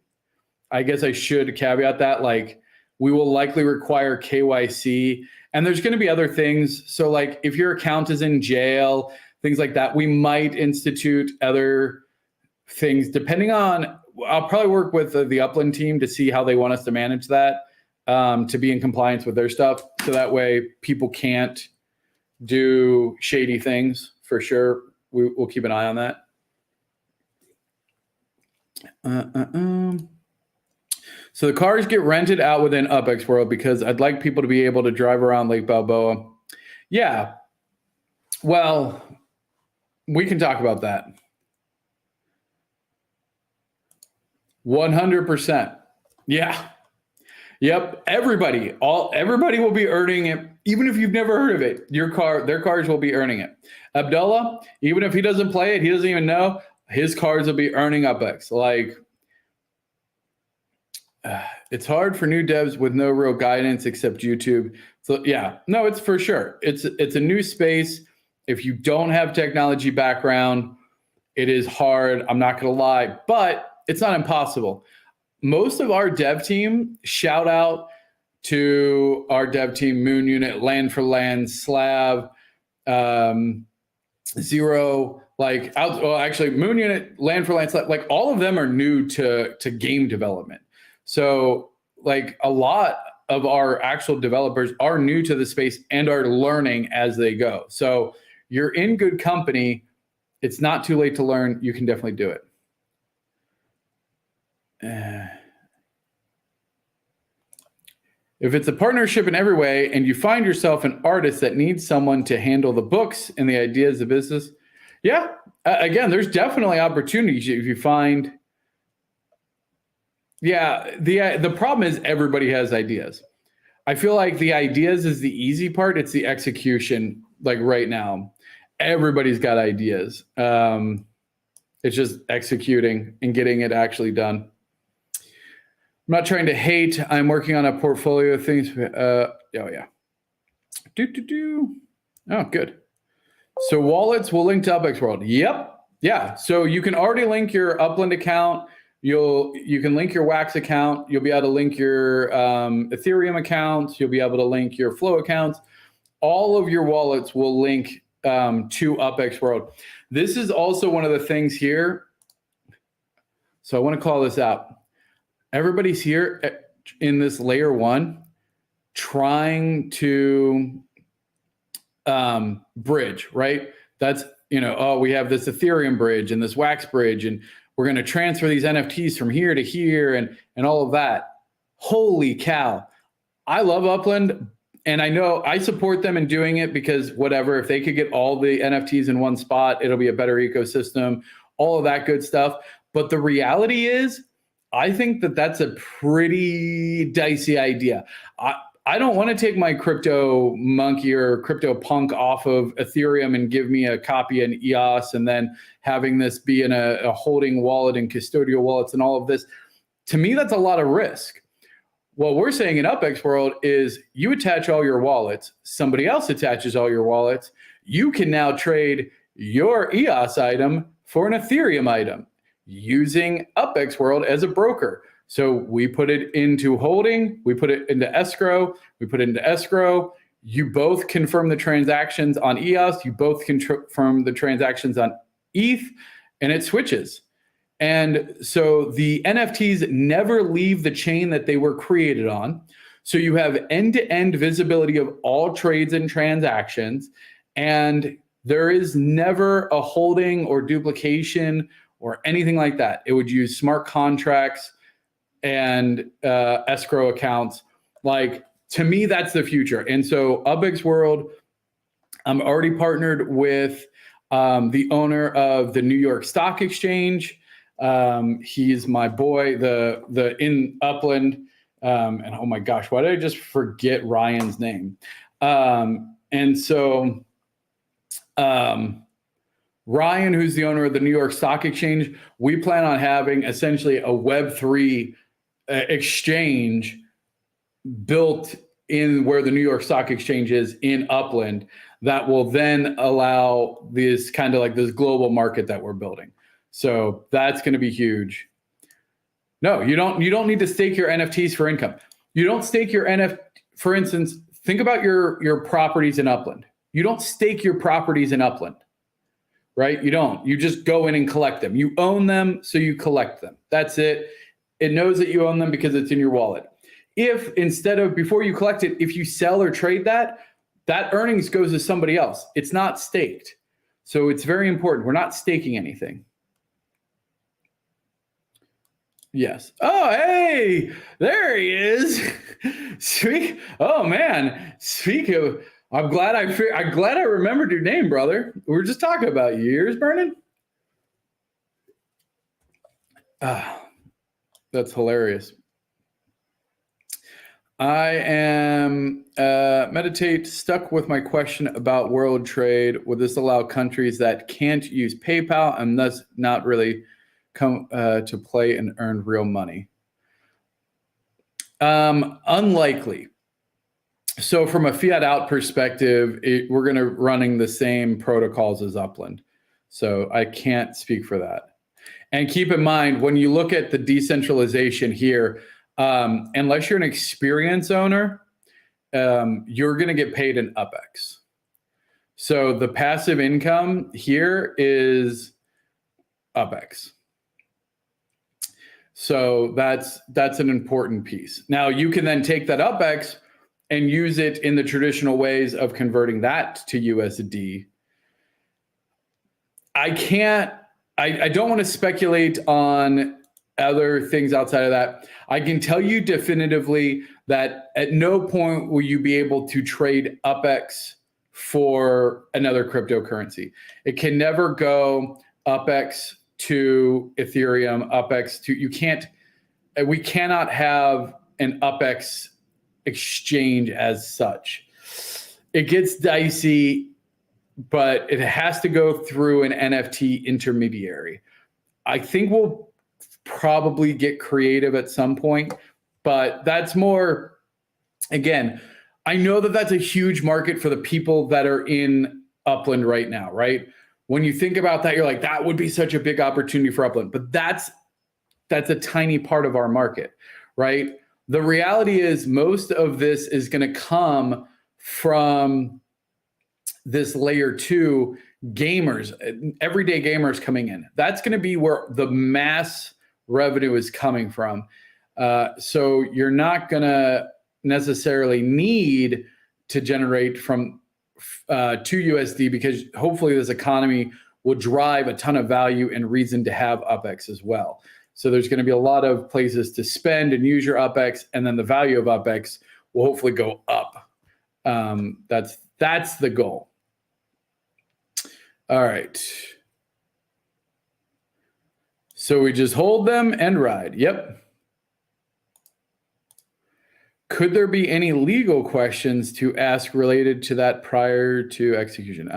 I guess I should caveat that. Like, we will likely require KYC. And there's going to be other things. So like if your account is in jail, things like that, we might institute other things depending on, I'll probably work with the Upland team to see how they want us to manage that, to be in compliance with their stuff. So that way people can't do shady things for sure. We'll keep an eye on that. So the cars get rented out within UPX World because I'd like people to be able to drive around Lake Balboa. Yeah. Well, we can talk about that. 100%. Yeah. Yep. Everybody will be earning it. Even if you've never heard of it, their cars will be earning it. Abdullah, even if he doesn't play it, he doesn't even know, his cars will be earning UPX. Like, it's hard for new devs with no real guidance except YouTube. So yeah, no, it's for sure. It's a new space. If you don't have technology background, it is hard. I'm not going to lie, but it's not impossible. Most of our dev team, shout out to our dev team, Moon Unit, Land for Land, Slav, Zero, actually Moon Unit, Land for Land, Slav, like all of them are new to game development. So like a lot of our actual developers are new to the space and are learning as they go. So you're in good company. It's not too late to learn. You can definitely do it. If it's a partnership in every way and you find yourself an artist that needs someone to handle the books and the ideas of business, yeah, again, there's definitely opportunities if you find. Yeah, the problem is everybody has ideas. I feel like the ideas is the easy part. It's the execution. Like right now, everybody's got ideas. It's just executing and getting it actually done. not trying to hate. I'm working on a portfolio of things. Oh yeah. Oh, good. So wallets will link to UPX World. Yep. Yeah. So you can already link your Upland account. You can link your Wax account. You'll be able to link your Ethereum accounts. You'll be able to link your Flow accounts. All of your wallets will link to UPX World. This is also one of the things here. So I want to call this out. Everybody's here in this layer one trying to bridge, right? That's, oh, we have this Ethereum bridge and this Wax bridge, and we're going to transfer these NFTs from here to here and all of that. Holy cow. I love Upland, and I know I support them in doing it because whatever, if they could get all the NFTs in one spot, it'll be a better ecosystem, all of that good stuff. But the reality is, I think that that's a pretty dicey idea. I don't want to take my crypto monkey or crypto punk off of Ethereum and give me a copy in EOS and then having this be in a holding wallet and custodial wallets and all of this. To me, that's a lot of risk. What we're saying in UPX World is you attach all your wallets, somebody else attaches all your wallets. You can now trade your EOS item for an Ethereum item using UPX World as a broker. So we put it into holding, we put it into escrow, You both confirm the transactions on EOS, you both confirm the transactions on ETH, and it switches. And so the NFTs never leave the chain that they were created on. So you have end-to-end visibility of all trades and transactions, and there is never a holding or duplication or anything like that. It would use smart contracts and escrow accounts. Like, to me, that's the future. And so UPX World, I'm already partnered with the owner of the New York Stock Exchange. He's my boy, the in Upland. And oh my gosh, why did I just forget Ryan's name? And so Ryan, who's the owner of the New York Stock Exchange, we plan on having essentially a Web3 exchange built in where the New York Stock Exchange is in Upland that will then allow this kind of like this global market that we're building. So that's going to be huge. No, you don't need to stake your NFTs for income. You don't stake your NFT. For instance, think about your properties in Upland. You don't stake your properties in Upland, right? You don't. You just go in and collect them. You own them, so you collect them. That's it. It knows that you own them because it's in your wallet. If instead of, before you collect it, if you sell or trade that earnings goes to somebody else. It's not staked. So it's very important. We're not staking anything. Yes. Oh, hey, there he is. Oh man. Speak of, I'm glad I remembered your name, brother. We were just talking about you. Your ears burning? That's hilarious. I am meditate stuck with my question about world trade. Would this allow countries that can't use PayPal and thus not really come to play and earn real money? Unlikely. So from a fiat out perspective, we're going to running the same protocols as Upland. So I can't speak for that. And keep in mind, when you look at the decentralization here, unless you're an Xperience owner, you're going to get paid in UPX. So the passive income here is UPX. So that's an important piece. Now you can then take that UPX and use it in the traditional ways of converting that to USD. I don't want to speculate on other things outside of that. I can tell you definitively that at no point will you be able to trade UPX for another cryptocurrency. It can never go UPX to Ethereum, UPX to, we cannot have an UPX exchange as such. It gets dicey, but it has to go through an NFT intermediary. I think we'll probably get creative at some point, But that's more, again, I know that that's a huge market for the people that are in Upland right now, right? When you think about that, you're like, that would be such a big opportunity for Upland. But that's a tiny part of our market, right? The reality is most of this is going to come from this layer 2 gamers, everyday gamers coming in. That's going to be where the mass revenue is coming from. So you're not going to necessarily need to generate from 2 USD, because hopefully this economy will drive a ton of value and reason to have UPX as well. So there's going to be a lot of places to spend and use your UPX, and then the value of UPX will hopefully go up. That's the goal. All right. So we just hold them and ride. Yep. Could there be any legal questions to ask related to that prior to execution?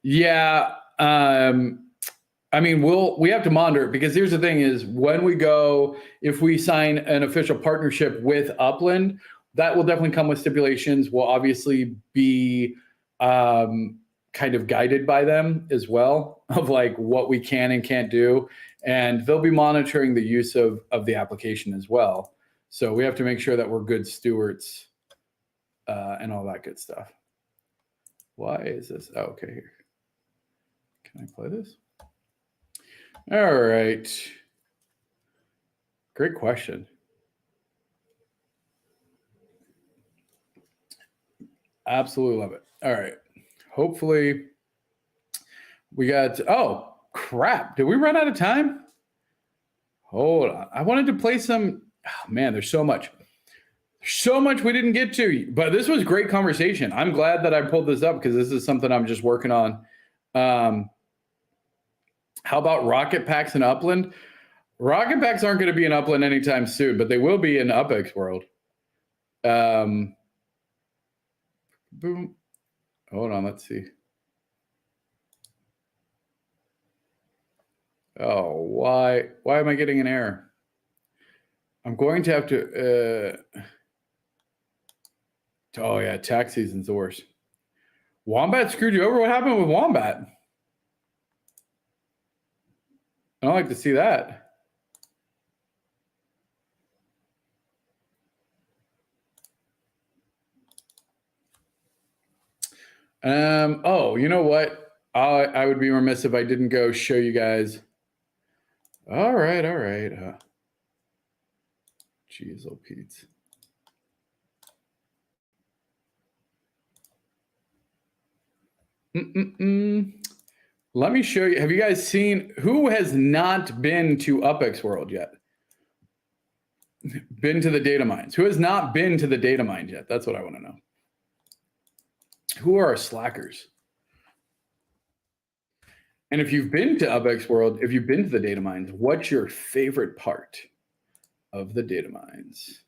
Yeah. I mean, we have to monitor it, because here's the thing is, when we go, if we sign an official partnership with Upland, that will definitely come with stipulations. We'll obviously be kind of guided by them as well, of like what we can and can't do. And they'll be monitoring the use of the application as well. So we have to make sure that we're good stewards and all that good stuff. Why is this? Oh, okay, here. Can I play this? All right. Great question. Absolutely love it. All right. Hopefully we got, oh, crap. Did we run out of time? Hold on. I wanted to play some, oh, man, there's so much. So much we didn't get to, but this was great conversation. I'm glad that I pulled this up, because this is something I'm just working on. How about rocket packs in Upland? Rocket packs aren't going to be in Upland anytime soon, but they will be in UPX World. Boom. Hold on, let's see. Oh, why am I getting an error? I'm going to have to, oh yeah, tax season's the worst. Wombat screwed you over? What happened with Wombat? I don't like to see that. Oh, you know what? I would be remiss if I didn't go show you guys. All right. Jeez, oh Pete. Let me show you. Have you guys seen, who has not been to UPX World yet? Been to the data mines? Who has not been to the data mines yet? That's what I want to know. Who are our slackers? And if you've been to UPX World, if you've been to the data mines, what's your favorite part of the data mines?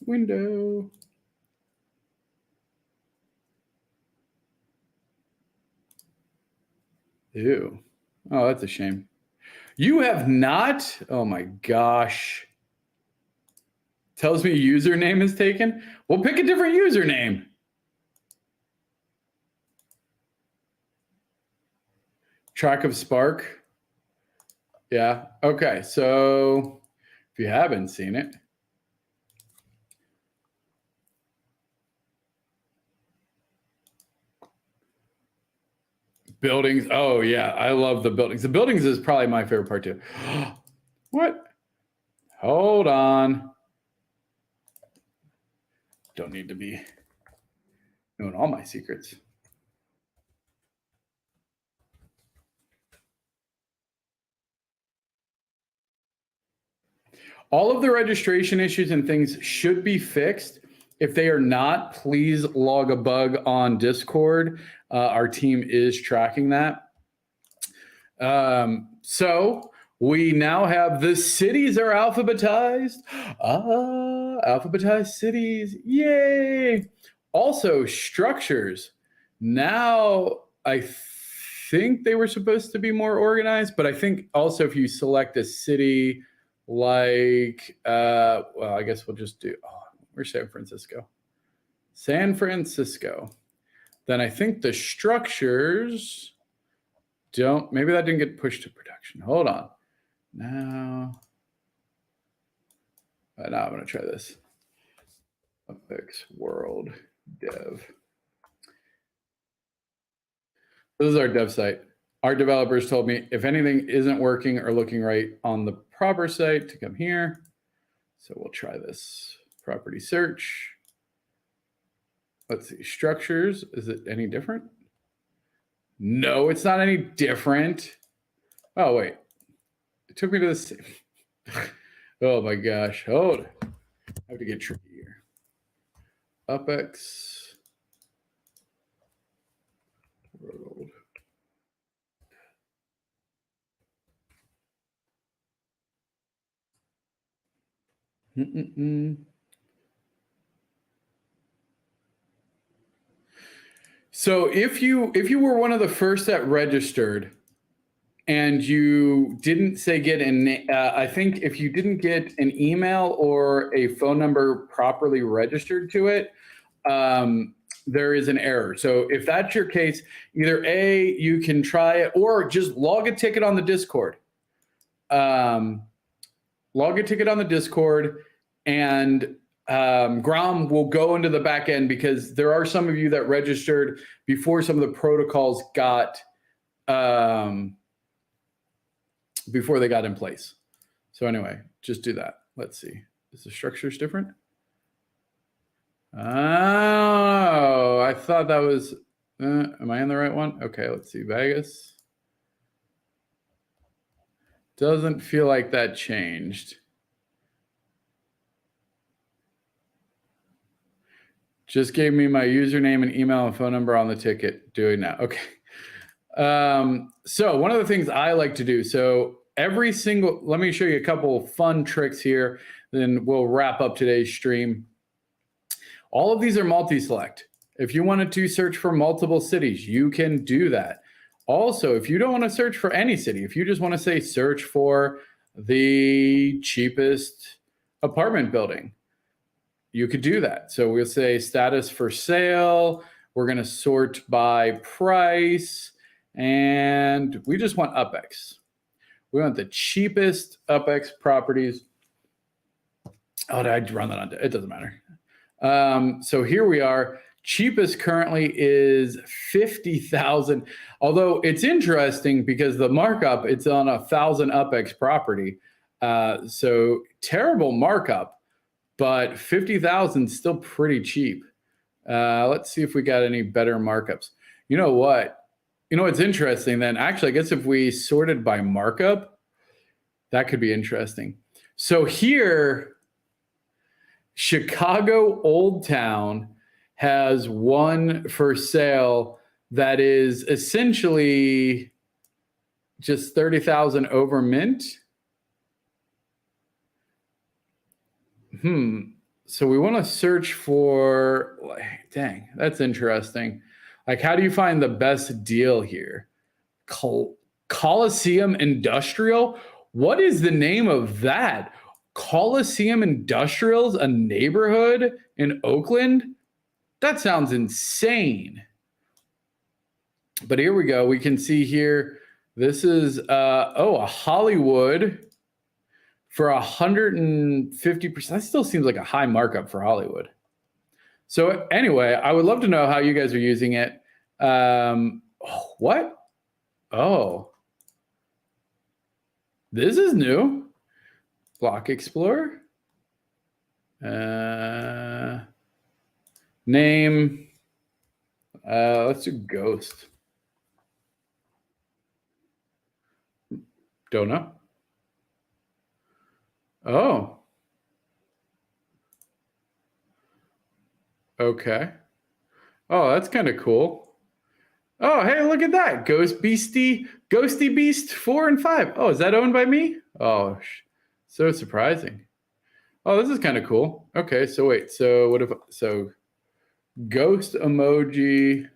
Window. Ew. Oh, that's a shame. You have not? Oh my gosh. Tells me username is taken. Well, pick a different username. Track of Spark. Yeah. Okay. So if you haven't seen it, buildings. Oh yeah, I love the buildings. The buildings is probably my favorite part too. What? Hold on. Don't need to be knowing all my secrets. All of the registration issues and things should be fixed. If they are not, please log a bug on Discord. Our team is tracking that. So we now have the cities are alphabetized. Alphabetized cities. Yay. Also, structures. Now, I think they were supposed to be more organized, but I think also if you select a city like, well, I guess we'll just do, where's San Francisco? San Francisco. Then I think the structures don't, maybe that didn't get pushed to production. Hold on. Now I'm going to try this. UPX World Dev. This is our dev site. Our developers told me if anything isn't working or looking right on the proper site to come here. So we'll try this. Property search. Let's see. Structures. Is it any different? No, it's not any different. Oh, wait. It took me to the same. Oh my gosh. Hold. I have to get tricky here. UPX World. So if you were one of the first that registered and you didn't say get an, I think if you didn't get an email or a phone number properly registered to it, there is an error. So if that's your case, either A, you can try it, or just log a ticket on the Discord. Log a ticket on the Discord, and Grom will go into the back end, because there are some of you that registered before some of the protocols got before they got in place. So anyway, just do that. Let's see. Is the structures different? Oh, I thought that was, am I in the right one? Okay, let's see. Vegas. Doesn't feel like that changed. Just gave me my username and email and phone number on the ticket. Doing that. Okay. So one of the things I like to do, so every single, let me show you a couple fun tricks here, then we'll wrap up today's stream. All of these are multi-select. If you wanted to search for multiple cities, you can do that. Also, if you don't want to search for any city, if you just want to say search for the cheapest apartment building, you could do that. So we'll say status for sale. We're going to sort by price, and we just want UPX. We want the cheapest UPX properties. Oh, did I run that on? It doesn't matter. So here we are. Cheapest currently is 50,000. Although it's interesting because the markup, it's on 1,000 UPX property. So terrible markup, but 50,000 is still pretty cheap. Let's see if we got any better markups. You know what? You know what's interesting then? Actually, I guess if we sorted by markup, that could be interesting. So here, Chicago Old Town has one for sale that is essentially just 30,000 over mint. So we want to search for, dang, that's interesting. Like, how do you find the best deal here? Coliseum Industrial? What is the name of that? Coliseum Industrial's a neighborhood in Oakland? That sounds insane. But here we go. We can see here, this is, a Hollywood for 150%. That still seems like a high markup for Hollywood. So anyway, I would love to know how you guys are using it. What? Oh, this is new. Block Explorer. Name. Let's do Ghost. Don't know. Oh. Okay. Oh, that's kind of cool. Oh, hey, look at that. Ghosty Beast 4 and 5. Oh, is that owned by me? Oh, so surprising. Oh, this is kind of cool. Okay, so wait. So what if, so ghost emoji.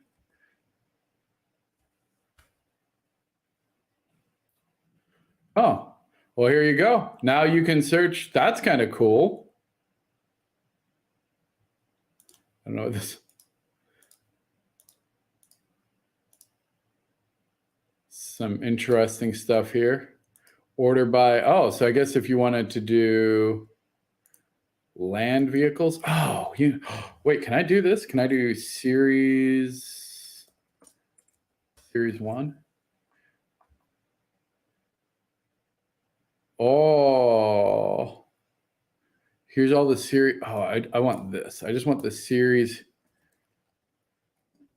Oh, Well, here you go. Now you can search. That's kind of cool. I don't know what this. Some interesting stuff here. Order by, oh, so I guess if you wanted to do land vehicles. Oh, wait, can I do this? Can I do series 1? Oh, here's all the series. Oh, I want this. I just want the series.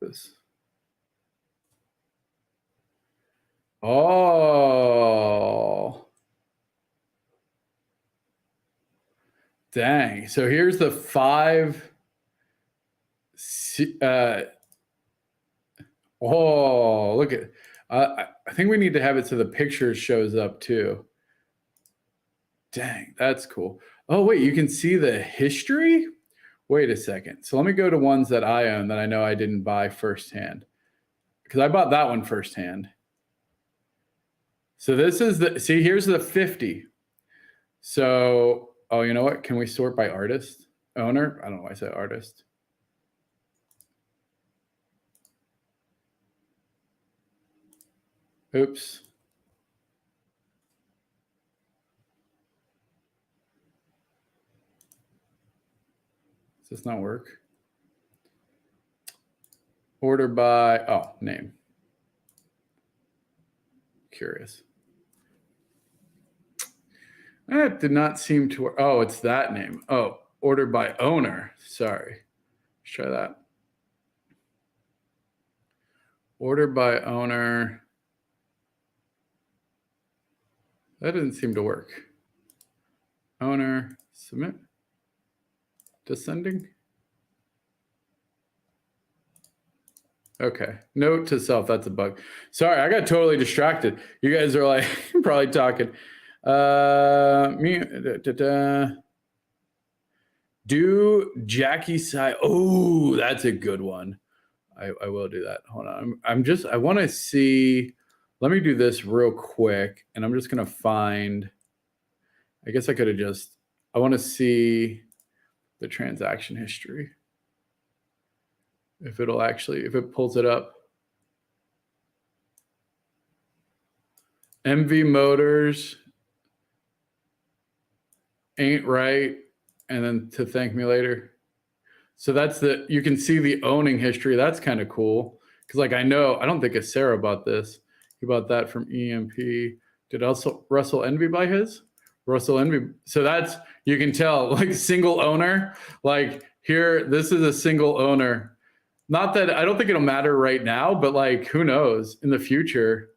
This. Oh, dang. So here's the 5. Oh, look at. I think we need to have it so the picture shows up too. Dang, that's cool. Oh, wait, you can see the history? Wait a second. So let me go to ones that I own that I know I didn't buy firsthand. Because I bought that one firsthand. So this is the, see, here's the 50. So, oh, you know what? Can we sort by artist? Owner? I don't know why I said artist. Oops. Does this not work? Order by, oh, name. Curious. That did not seem to work. Oh, it's that name. Oh, order by owner. Sorry. Let's try that. Order by owner. That didn't seem to work. Owner, submit. Descending. Okay. Note to self, that's a bug. Sorry, I got totally distracted. You guys are like probably talking. Do Jackie Sai. Oh, that's a good one. I will do that. Hold on. I want to see. Let me do this real quick, and I'm just gonna find. I guess I could have just. I want to see the transaction history. If it'll actually, if it pulls it up. MV Motors ain't right, and then to thank me later. So that's the, you can see the owning history. That's kind of cool. Because like I know, I don't think Sarah bought this. He bought that from EMP. Did also Russell Envy buy his? Russell Envy. So that's, you can tell, like single owner. Like here, this is a single owner. Not that, I don't think it'll matter right now, but like, who knows in the future,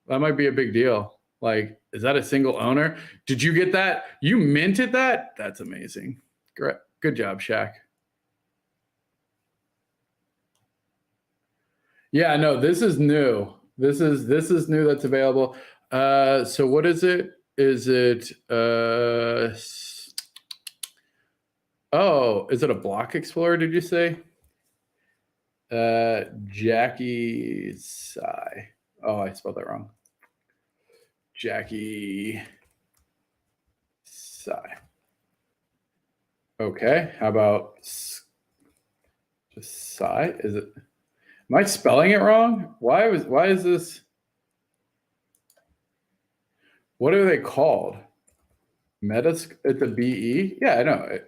that might be a big deal. Like, is that a single owner? Did you get that? You minted that? That's amazing. Great. Good job, Shaq. Yeah, no, this is new. This is new that's available. So what is it? Is it oh, is it a block explorer, did you say? Jackie Sai. Oh, I spelled that wrong. Jackie Sai. Okay, how about just Sai? Is it? Am I spelling it wrong? Why is this? What are they called? Metas? It's a BE? Yeah, I know.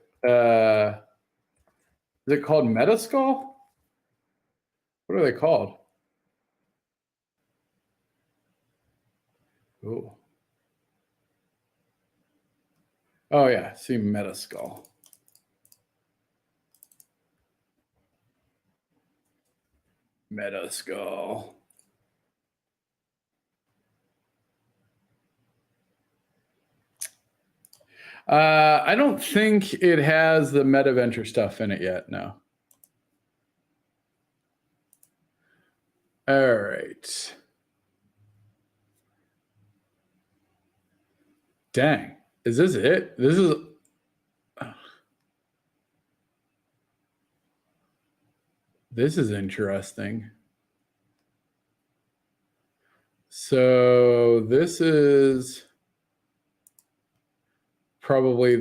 Is it called Metaskull? What are they called? Ooh. Oh yeah, see Metaskull. Metaskull. I don't think it has the meta venture stuff in it yet. No. All right. Dang. Is this it? This is. This is interesting. So this is. probably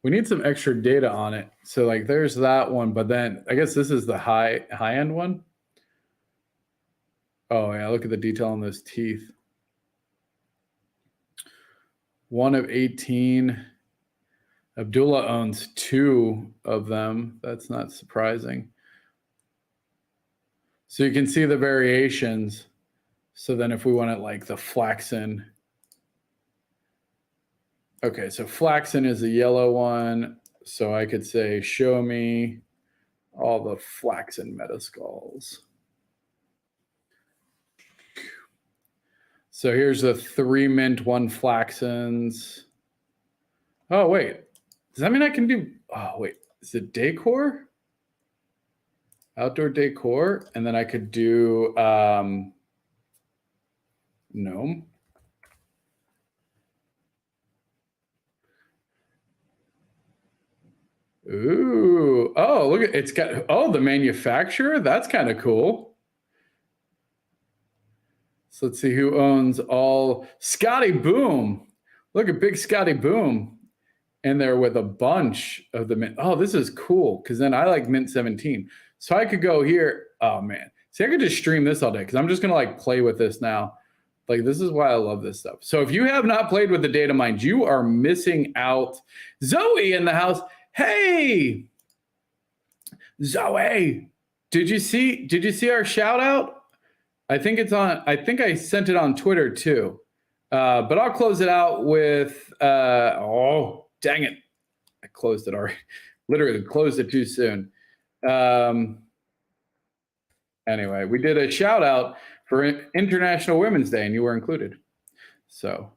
we need some extra data on it. So like there's that one, but then I guess this is the high end one. Oh yeah, look at the detail on those teeth. 1 of 18. Abdullah owns 2 of them. That's not surprising. So you can see the variations. So then if we want it like the flaxen. Okay, so flaxen is the yellow one. So I could say, show me all the flaxen metaskulls. So here's the 3 mint, 1 flaxens. Oh, wait. Does that mean I can do, oh, wait. Is it decor? Outdoor decor. And then I could do gnome. Ooh. Oh, look at it's got, oh, the manufacturer. That's kind of cool. So let's see who owns all. Scotty Boom. Look at big Scotty Boom in there with a bunch of the mint. Oh, this is cool because then I like mint 17. So I could go here. Oh, man. See, I could just stream this all day because I'm just going to like play with this now. Like, this is why I love this stuff. So if you have not played with the data mines, you are missing out. Zoe in the house. Hey, Zoe, did you see our shout out? I think it's on, I think I sent it on Twitter too. But I'll close it out with, oh, dang it. I closed it already. Literally closed it too soon. Anyway, we did a shout out for International Women's Day and you were included. So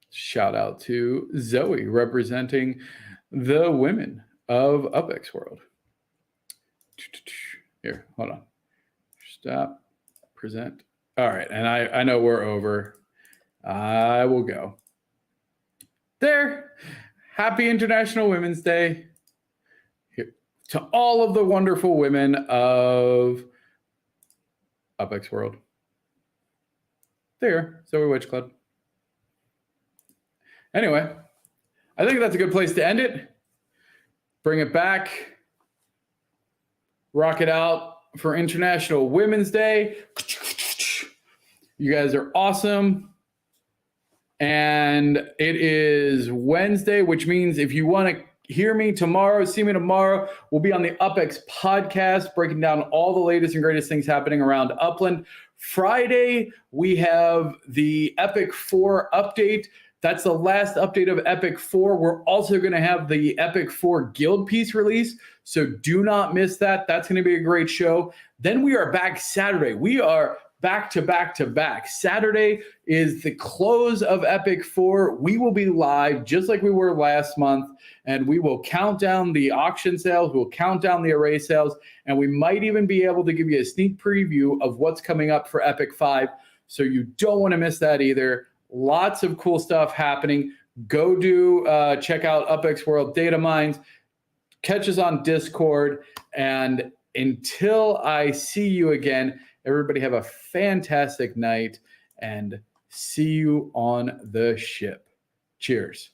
shout out to Zoe representing the women of UPX World. Here, hold on. Stop, present. All right, and I know we're over. I will go. There. Happy International Women's Day. Here, to all of the wonderful women of UPX World. There, Zoe Witch Club. Anyway, I think that's a good place to end it. Bring it back. Rock it out for International Women's Day. You guys are awesome. And it is Wednesday, which means if you want to hear me tomorrow, see me tomorrow, we'll be on the UPX podcast, breaking down all the latest and greatest things happening around Upland. Friday, we have the Epic 4 update. That's the last update of Epic 4. We're also going to have the Epic 4 guild piece release, so do not miss that. That's going to be a great show. Then we are back Saturday. We are back to back to back. Saturday is the close of Epic 4. We will be live just like we were last month, and we will count down the auction sales, we'll count down the array sales, and we might even be able to give you a sneak preview of what's coming up for Epic 5. So you don't want to miss that either. Lots of cool stuff happening. Go check out UPX World Data Mines. Catch us on Discord. And until I see you again, everybody have a fantastic night and see you on the ship. Cheers.